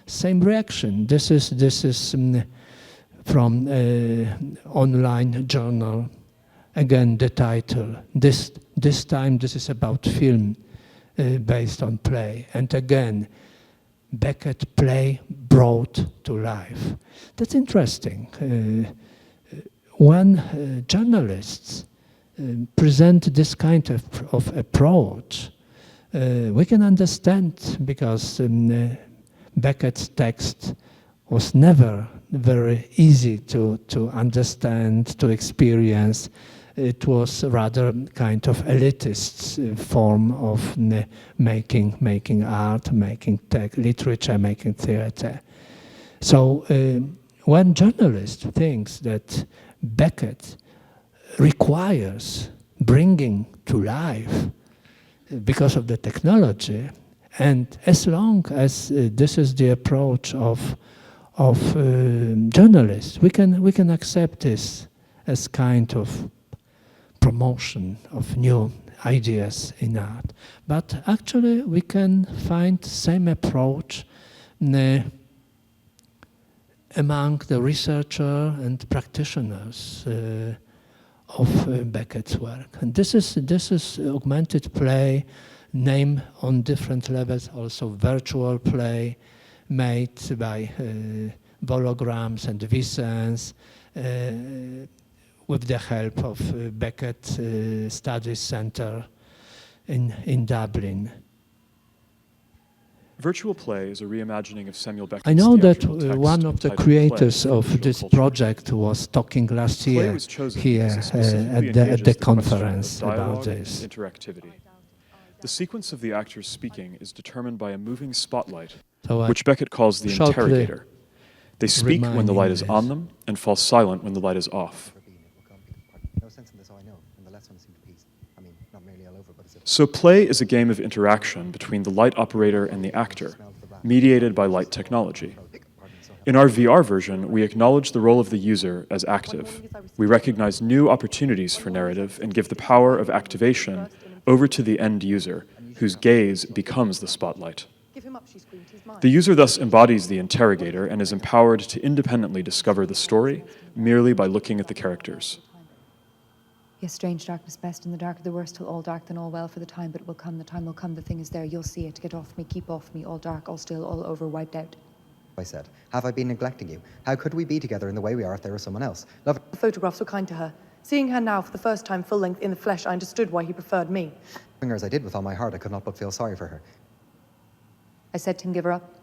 same reaction. This is from online journal. Again, the title. This time this is about film based on play. And again, Beckett play brought to life. That's interesting. When journalists present this kind of approach, we can understand, because Beckett's text was never very easy to understand, to experience. It was rather kind of elitist form of making art, making literature, making theater. So when journalist thinks that Beckett requires bringing to life because of the technology, and as long as this is the approach of journalists, we can accept this as kind of promotion of new ideas in art. But actually we can find same approach among the researchers and practitioners of Beckett's work. And this is augmented play, named on different levels, also virtual play, made by holograms and vSense, with the help of Beckett Studies Center in Dublin. Virtual play is a reimagining of Samuel Beckett's I know that theatrical text one of the entitled creators Play, of Visual this Culture. project was talking last Play year was chosen here because it specifically at the engages the question conference of about dialogue this. and interactivity. The sequence of the actors speaking is determined by a moving spotlight, So which Beckett calls the shortly interrogator. They speak when the light is reminding on them and fall silent when the light is off. So play is a game of interaction between the light operator and the actor, mediated by light technology. In our VR version, we acknowledge the role of the user as active. We recognize new opportunities for narrative and give the power of activation over to the end user, whose gaze becomes the spotlight. The user thus embodies the interrogator and is empowered to independently discover the story merely by looking at the characters. Yes, strange darkness, best in the dark of the worst, till all dark, then all well for the time, but it will come, the time will come, the thing is there, you'll see it, get off me, keep off me, all dark, all still, all over, wiped out. I said, have I been neglecting you? How could we be together in the way we are if there was someone else? The photographs were kind to her. Seeing her now for the first time full length in the flesh, I understood why he preferred me. Loving her as I did with all my heart, I could not but feel sorry for her. I said to him, give her up.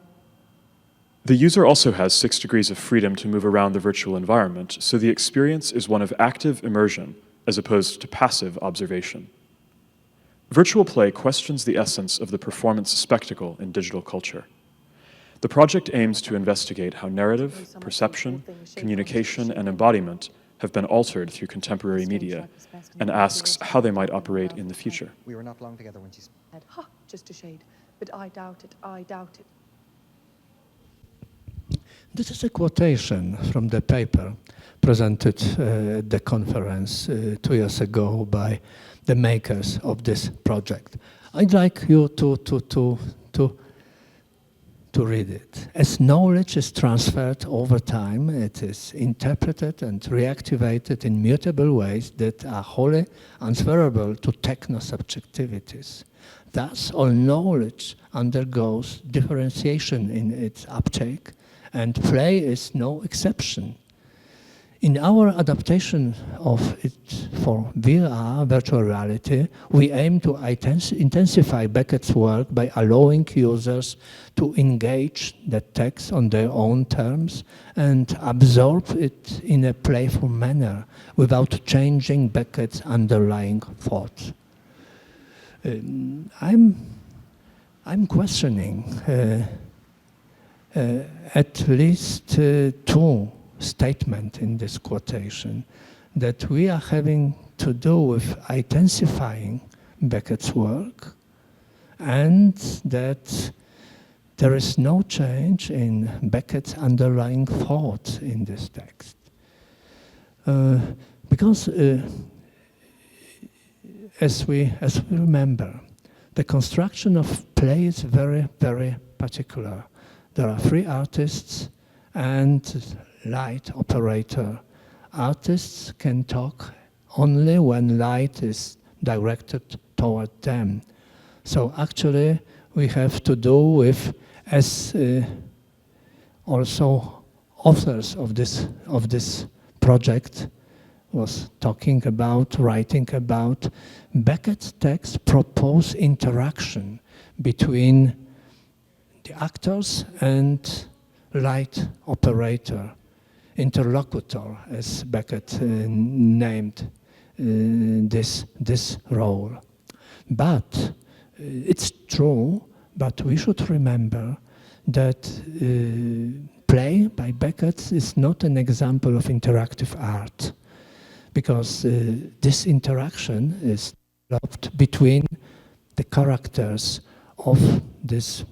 The user also has 6 degrees of freedom to move around the virtual environment, so the experience is one of active immersion as opposed to passive observation. Virtual play questions the essence of the performance spectacle in digital culture. The project aims to investigate how narrative, perception, communication, and embodiment have been altered through contemporary media, and asks how they might operate in the future. We were not long together when she said, ha, just a shade. But I doubt it, I doubt it. This is a quotation from the paper presented at the conference 2 years ago by the makers of this project. I'd like you to read it. As knowledge is transferred over time, it is interpreted and reactivated in mutable ways that are wholly answerable to techno-subjectivities. Thus, all knowledge undergoes differentiation in its uptake, and play is no exception. In our adaptation of it for VR, virtual reality, we aim to intensify Beckett's work by allowing users to engage the text on their own terms and absorb it in a playful manner without changing Beckett's underlying thought. I'm questioning at least 2 statement in this quotation, that we are having to do with intensifying Beckett's work, and that there is no change in Beckett's underlying thought in this text. Because as we remember, the construction of play is very, very particular. There are 3 artists and light operator. Artists can talk only when light is directed toward them. So actually we have to do with, as also authors of this project was talking about, writing about, Beckett's text propose interaction between the actors and light operator, interlocutor, as Beckett named this role. But it's true, but we should remember that play by Beckett is not an example of interactive art, because this interaction is developed between the characters of this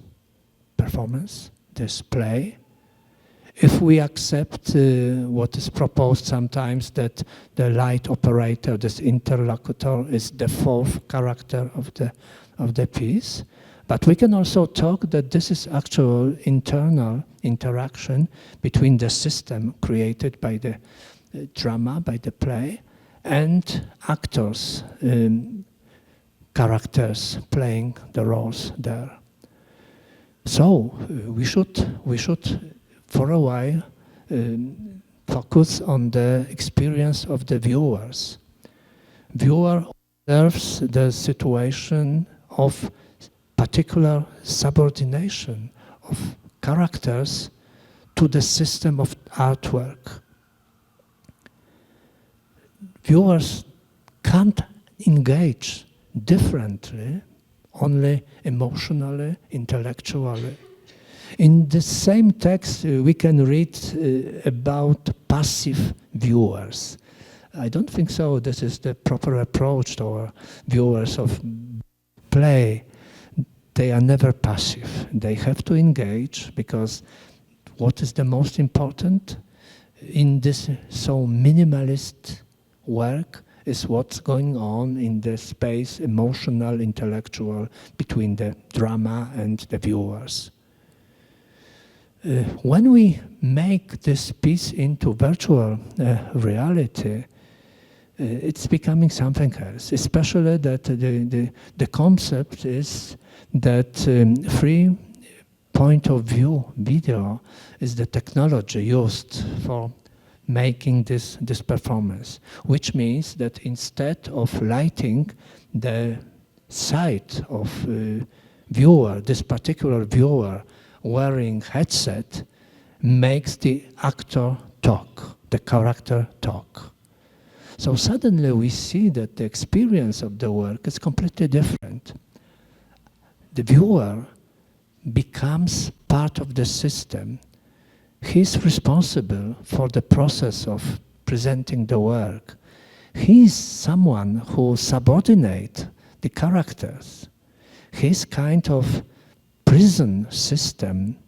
performance, this play. If we accept what is proposed sometimes, that the light operator, this interlocutor, is the 4th character of the piece, but we can also talk that this is actual internal interaction between the system created by the drama, by the play, and actors, characters playing the roles there. So we should for a while focus on the experience of the viewers. Viewer observes the situation of particular subordination of characters to the system of artwork. Viewers can't engage differently, only emotionally, intellectually. In the same text, we can read about passive viewers. I don't think so. This is the proper approach to our viewers of play. They are never passive. They have to engage, because what is the most important in this so minimalist work is what's going on in the space, emotional, intellectual, between the drama and the viewers. When we make this piece into virtual reality, it's becoming something else, especially that the concept is that free point of view video is the technology used for making this performance, which means that instead of lighting the side of viewer, this particular viewer wearing headset, makes the actor talk, the character talk. So suddenly we see that the experience of the work is completely different. The viewer becomes part of the system. He's responsible for the process of presenting the work. He's someone who subordinates the characters. He's kind of prison system,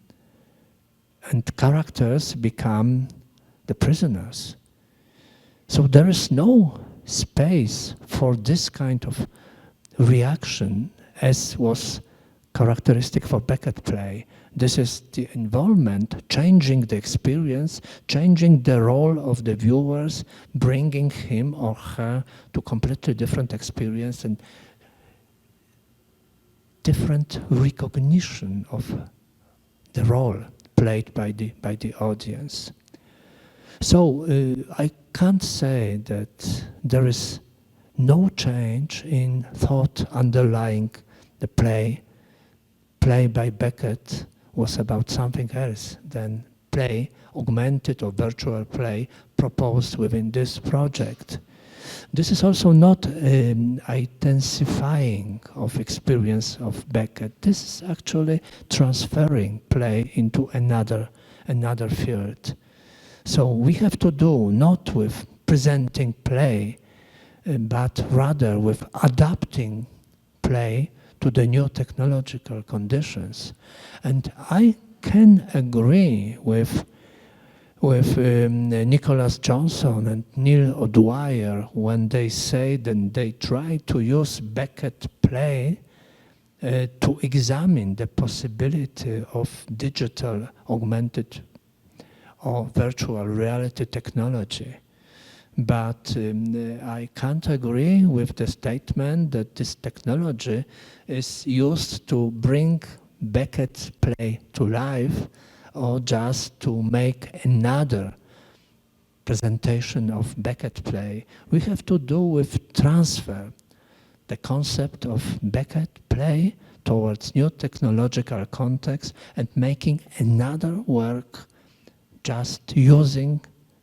and characters become the prisoners. So there is no space for this kind of reaction as was characteristic for Beckett play. This is the involvement, changing the experience, changing the role of the viewers, bringing him or her to completely different experience and different recognition of the role played by the audience. So I can't say that there is no change in thought underlying the play. Play by Beckett was about something else than play, augmented or virtual play, proposed within this project. This is also not intensifying of experience of Beckett. This is actually transferring play into another field. So we have to do not with presenting play, but rather with adapting play to the new technological conditions. And I can agree with Nicholas Johnson and Neil O'Dwyer when they say that they try to use Beckett play to examine the possibility of digital, augmented or virtual reality technology. But I can't agree with the statement that this technology is used to bring Beckett's play to life or just to make another presentation of Beckett play. We have to do with transfer the concept of Beckett play towards new technological context and making another work just using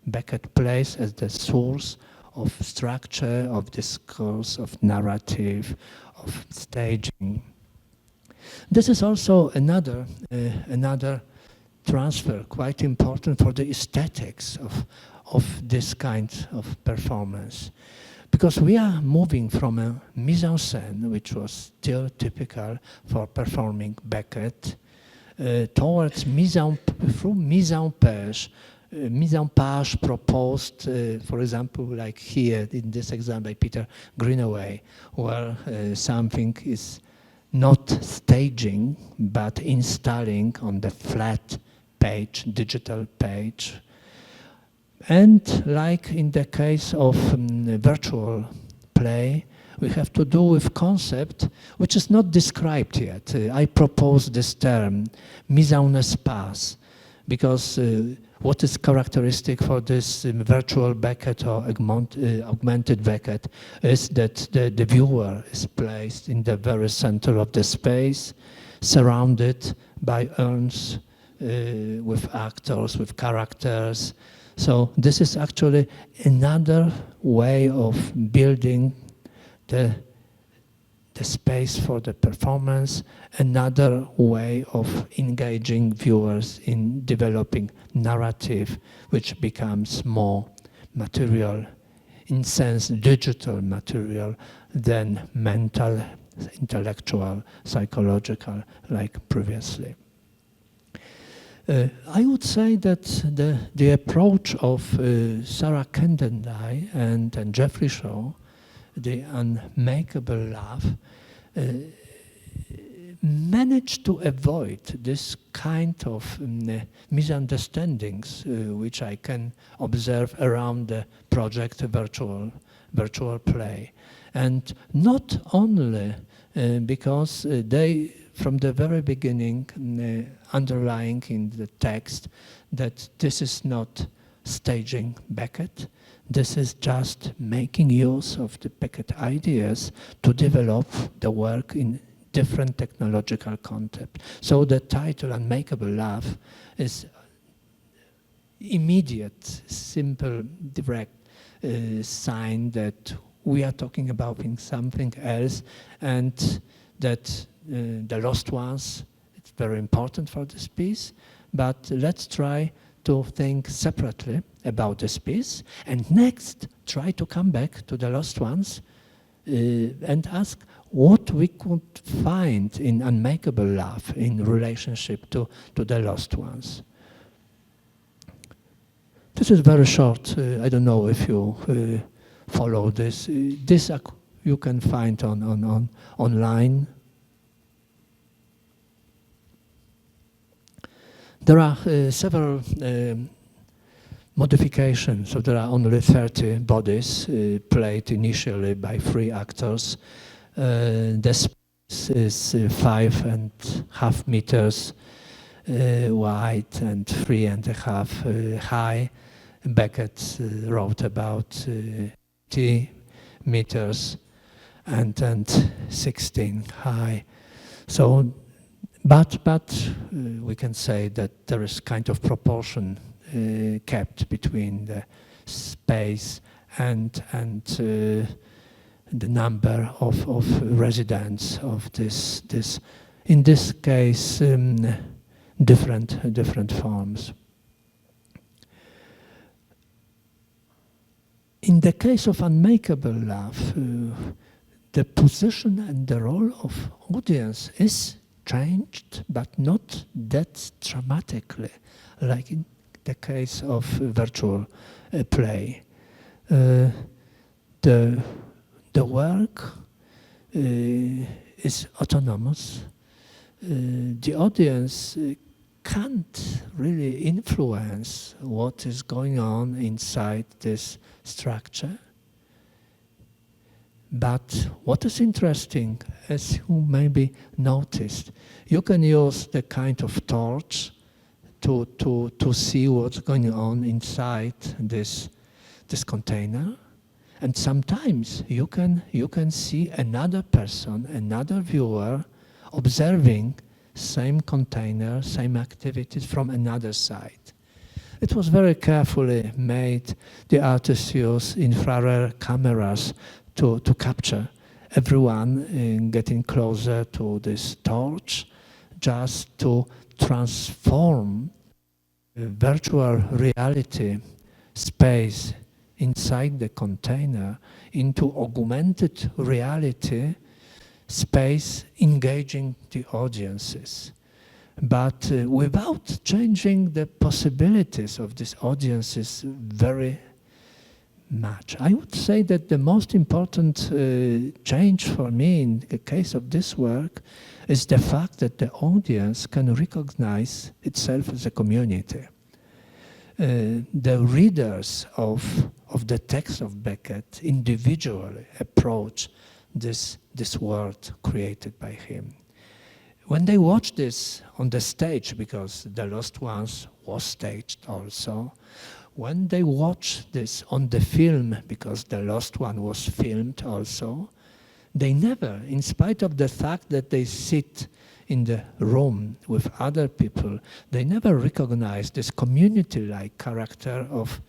Beckett plays as the source of structure, of discourse, of narrative, of staging. This is also another transfer, quite important for the aesthetics of this kind of performance. Because we are moving from a mise-en-scène, which was still typical for performing Beckett, towards mise-en-page proposed, for example, like here in this example by Peter Greenaway, where something is not staging, but installing on the flat page, digital page. And like in the case of virtual play, we have to do with concept which is not described yet. I propose this term, mise en espace, because what is characteristic for this virtual Beckett or augmented Beckett is that the viewer is placed in the very center of the space, surrounded by urns with actors, with characters. So this is actually another way of building the space for the performance, another way of engaging viewers in developing narrative, which becomes more material, in sense digital material, than mental, intellectual, psychological, like previously. I would say that the approach of Sarah Kenderdine and Jeffrey Shaw the Unmakeable Love, managed to avoid this kind of misunderstandings which I can observe around the project virtual play. And not only because they, from the very beginning, underlying in the text that this is not staging Beckett, this is just making use of the Beckett ideas to develop the work in different technological concept. So the title Unmakeable Love is immediate, simple, direct sign that we are talking about something else, and that the lost ones, it's very important for this piece, but let's try to think separately about this piece, and next try to come back to the lost ones and ask what we could find in Unmakeable Love in relationship to the lost ones. This is very short. I don't know if you follow this. This you can find on online. There are several modifications, so there are only 30 bodies played initially by 3 actors. The space is 5.5 meters wide and 3.5 high. Beckett wrote about 80 meters and 16 high. So, but we can say that there is kind of proportion kept between the space and the number of residents of this in this case different forms. In the case of Unmakeable Love, the position and the role of audience is changed, but not that dramatically, like in the case of virtual play. The work is autonomous. The audience can't really influence what is going on inside this structure. But what is interesting, as you maybe noticed, you can use the kind of torch to see what's going on inside this container. And sometimes you can see another person, another viewer, observing same container, same activities from another side. It was very carefully made. The artists used infrared cameras to capture everyone getting closer to this torch, just to transform virtual reality space inside the container into augmented reality space engaging the audiences, but without changing the possibilities of these audiences very much. I would say that the most important change for me in the case of this work is the fact that the audience can recognize itself as a community. The readers of the text of Beckett individually approach this world created by him. When they watch this on the stage, because The Lost Ones was staged also, when they watch this on the film, because The Lost One was filmed also, they never, in spite of the fact that they sit in the room with other people, they never recognize this community-like character of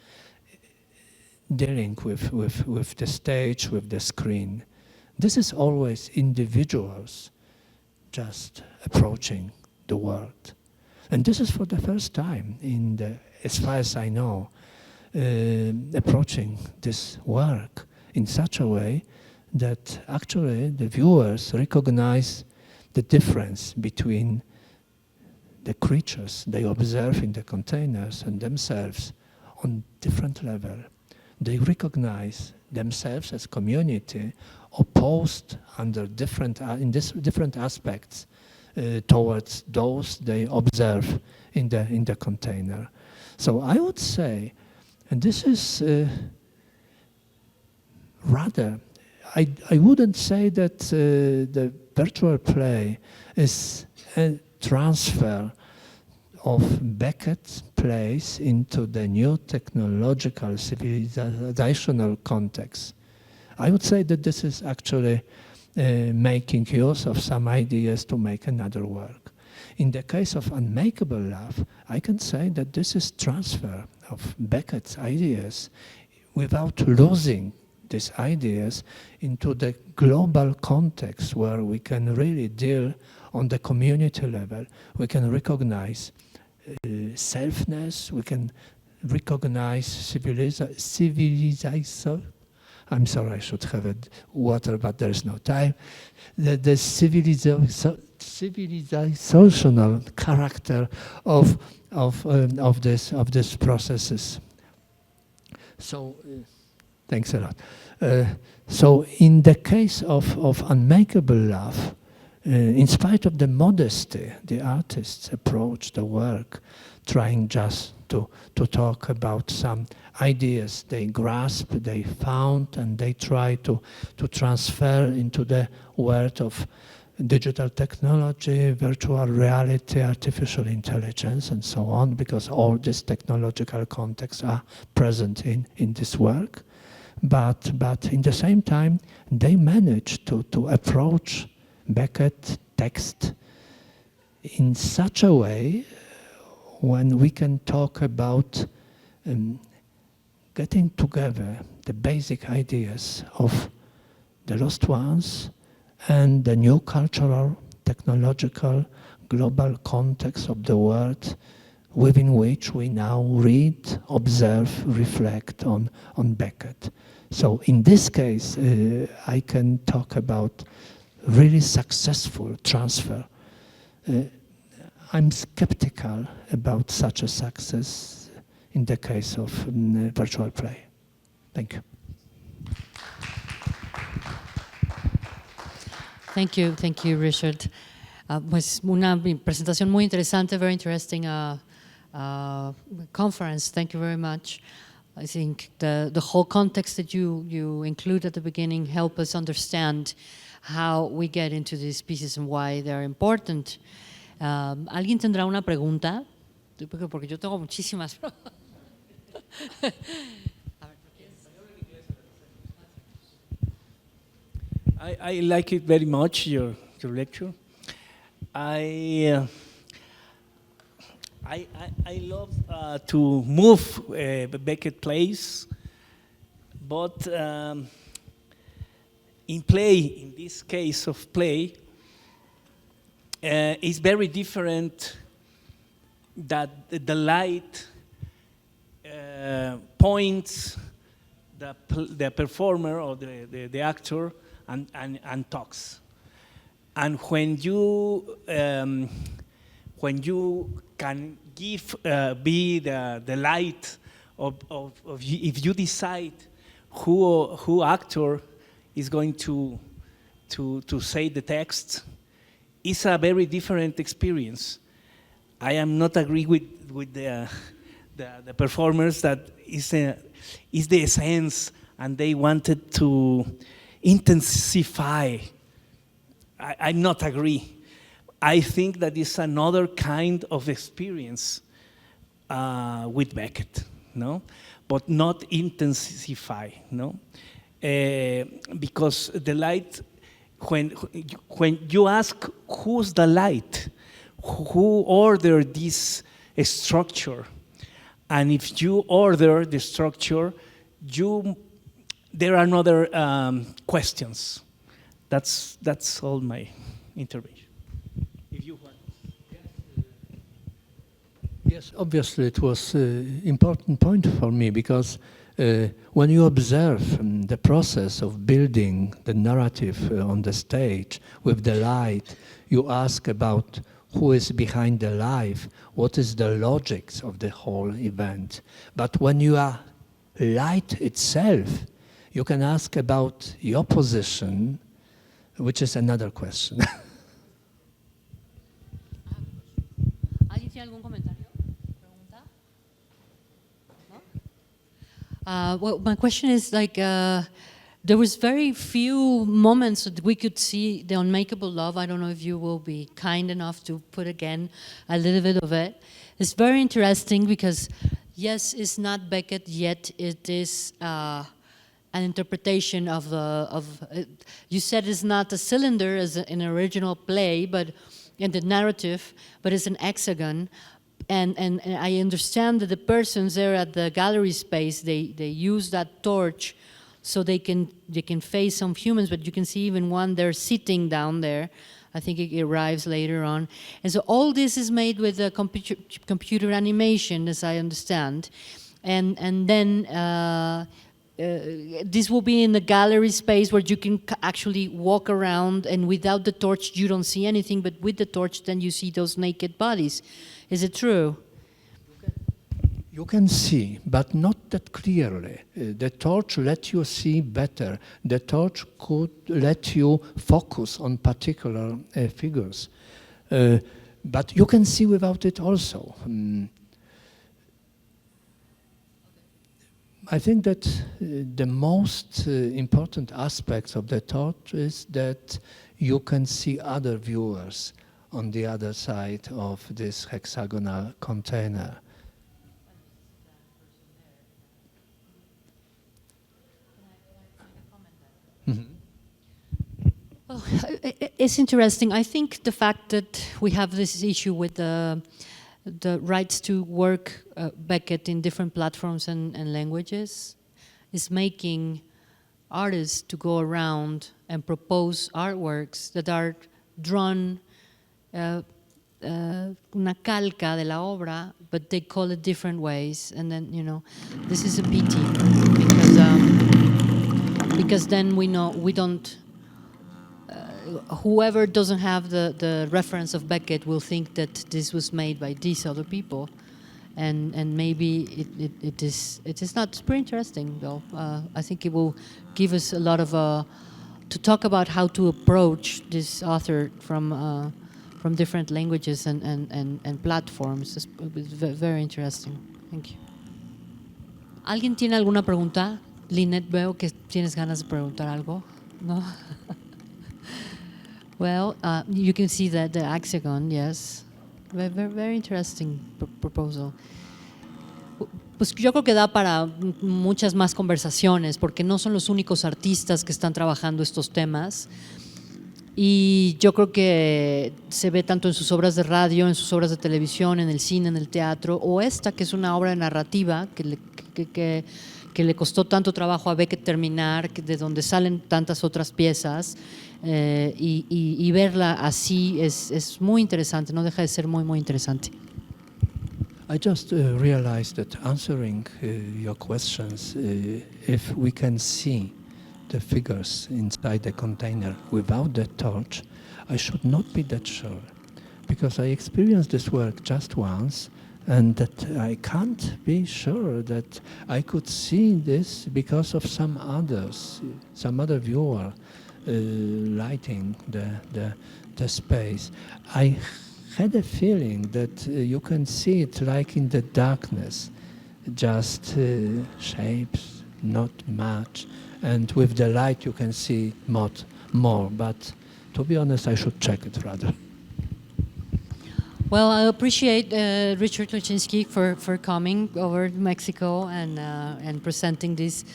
dealing with the stage, with the screen. This is always individuals just approaching the world. And this is for the first time, as far as I know, approaching this work in such a way that actually the viewers recognize the difference between the creatures they observe in the containers and themselves on different level. They recognize themselves as community opposed under different aspects towards those they observe in the container. So I would say, and this is rather, I wouldn't say that the virtual play is a transfer of Beckett's plays into the new technological civilizational context. I would say that this is actually making use of some ideas to make another work. In the case of Unmakeable Love, I can say that this is transfer of Beckett's ideas without losing these ideas into the global context where we can really deal on the community level. We can recognize selfness, we can recognize civilization. I'm sorry, I should have water, but there's no time. The civilizational character of these processes. So, thanks a lot. So, in the case of Unmakeable Love, in spite of the modesty, the artists approach the work, trying just to talk about some ideas they grasp, they found, and they try to transfer into the world of digital technology, virtual reality, artificial intelligence, and so on, because all these technological contexts are present in this work. But in the same time, they manage to approach Beckett text in such a way when we can talk about getting together the basic ideas of the lost ones and the new cultural, technological, global context of the world within which we now read, observe, reflect on Beckett. So in this case, I can talk about really successful transfer. I'm skeptical about such a success in the case of virtual play. Thank you. Thank you, Richard. Pues una presentación muy interesante, very interesting conference. Thank you very much. I think the whole context that you include at the beginning help us understand how we get into these pieces and why they're important. ¿Alguien tendrá una pregunta? Porque yo tengo muchísimas. I like it very much, your lecture. I love to move Beckett plays, but in play, in this case of play, it's very different that the light points the performer or the actor and talks. And when you can be the light of if you decide who actor is going to say the text, it's a very different experience. I am not agree with the performers that is the essence, and they wanted to intensify. I'm not agree. I think that is another kind of experience with Beckett, no, but not intensify, no, because the light. When you ask who's the light, who ordered this structure, and if you order the structure, there are other questions. That's all my intervention. If you want. Yes, obviously it was an important point for me because when you observe the process of building the narrative on the stage with the light, you ask about who is behind the life, what is the logics of the whole event. But when you are light itself, You can ask about your position, which is another question. ¿Alguien tiene algún comentario? ¿Pregunta? No? Well, my question is like, there was very few moments that we could see the Unmakeable Love. I don't know if you will be kind enough to put again a little bit of it. It's very interesting because, yes, it's not Beckett, yet it is an interpretation of you said it's not a cylinder as an original play, but in the narrative, but it's an hexagon. And I understand that the persons there at the gallery space, they use that torch so they can face some humans, but you can see even one there sitting down there. I think it arrives later on. And so all this is made with a computer animation, as I understand. And then this will be in the gallery space where you can actually walk around, and without the torch you don't see anything, but with the torch then you see those naked bodies. Is it true? You can see, but not that clearly. The torch lets you see better. The torch could let you focus on particular figures. But you can see without it also. I think that the most important aspects of the torch is that you can see other viewers on the other side of this hexagonal container. Well, it's interesting. I think the fact that we have this issue with the rights to work Beckett in different platforms and languages is making artists to go around and propose artworks that are drawn una calca de la obra, but they call it different ways. And then, you know, this is a pity because then we know we don't. Whoever doesn't have the reference of Beckett will think that this was made by these other people, and maybe it is not. It's pretty interesting though. I think it will give us a lot of to talk about how to approach this author from different languages and platforms. It's very interesting. Thank you. ¿Alguien tiene alguna pregunta? Lynette, veo que tienes ganas de preguntar algo. No. Well, you can see that the hexagon, yes. Very interesting proposal. Pues yo creo que da para muchas más conversaciones, porque no son los únicos artistas que están trabajando estos temas. Y yo creo que se ve tanto en sus obras de radio, en sus obras de televisión, en el cine, en el teatro, o esta, que es una obra de narrativa que le costó tanto trabajo a Beckett terminar, de donde salen tantas otras piezas. Y verla así es muy interesante, no deja de ser muy, muy interesante. I just realized that answering your questions, if we can see the figures inside the container without the torch, I should not be that sure, because I experienced this work just once, and that I can't be sure that I could see this because of some other viewer lighting the space. I had a feeling that you can see it like in the darkness, just shapes, not much, and with the light you can see more, but to be honest I should check it rather. Well, I appreciate Richard Kluszczynski for coming over to Mexico and presenting this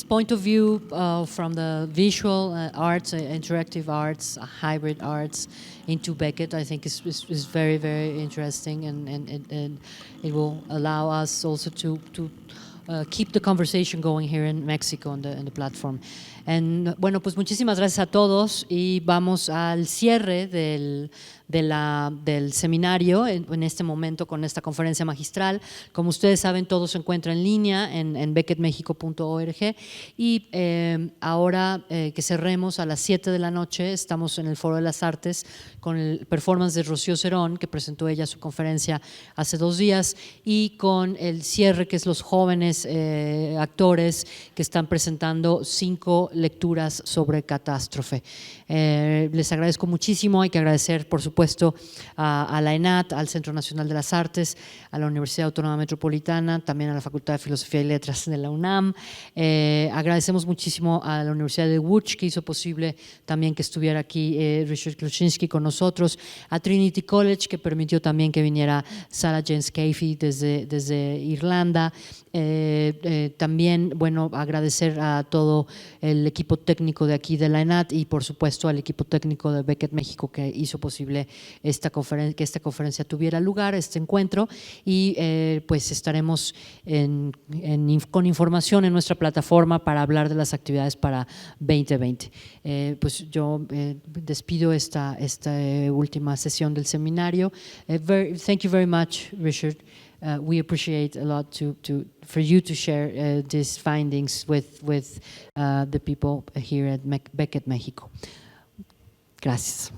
point of view from the visual arts, interactive arts, hybrid arts into Beckett. I think is very, very interesting, and it will allow us also to keep the conversation going here in Mexico on the platform. And bueno, pues muchísimas gracias a todos y vamos al cierre del seminario en este momento con esta conferencia magistral. Como ustedes saben, todo se encuentra en línea en beckettmexico.org y ahora que cerremos a las 7 de la noche, estamos en el Foro de las Artes con el performance de Rocío Cerón, que presentó ella su conferencia hace 2 días, y con el cierre, que es los jóvenes actores que están presentando 5 lecturas sobre catástrofe. Les agradezco muchísimo. Hay que agradecer, por supuesto, a la ENAT, al Centro Nacional de las Artes, a la Universidad Autónoma Metropolitana, también a la Facultad de Filosofía y Letras de la UNAM. Agradecemos muchísimo a la Universidad de Łódź, que hizo posible también que estuviera aquí RYSZARD KLUSZCZYNSKI con nosotros, a Trinity College, que permitió también que viniera Sarah Jane Scafie desde Irlanda. También, bueno, agradecer a todo el equipo técnico de aquí de la ENAT y, por supuesto, al equipo técnico de Beckett México, que hizo posible que esta conferencia tuviera lugar, este encuentro, y pues estaremos con información en nuestra plataforma para hablar de las actividades para 2020. Pues yo despido esta última sesión del seminario. Thank you very much, RYSZARD. We appreciate a lot for you to share these findings with the people here at Beckett México. Gracias.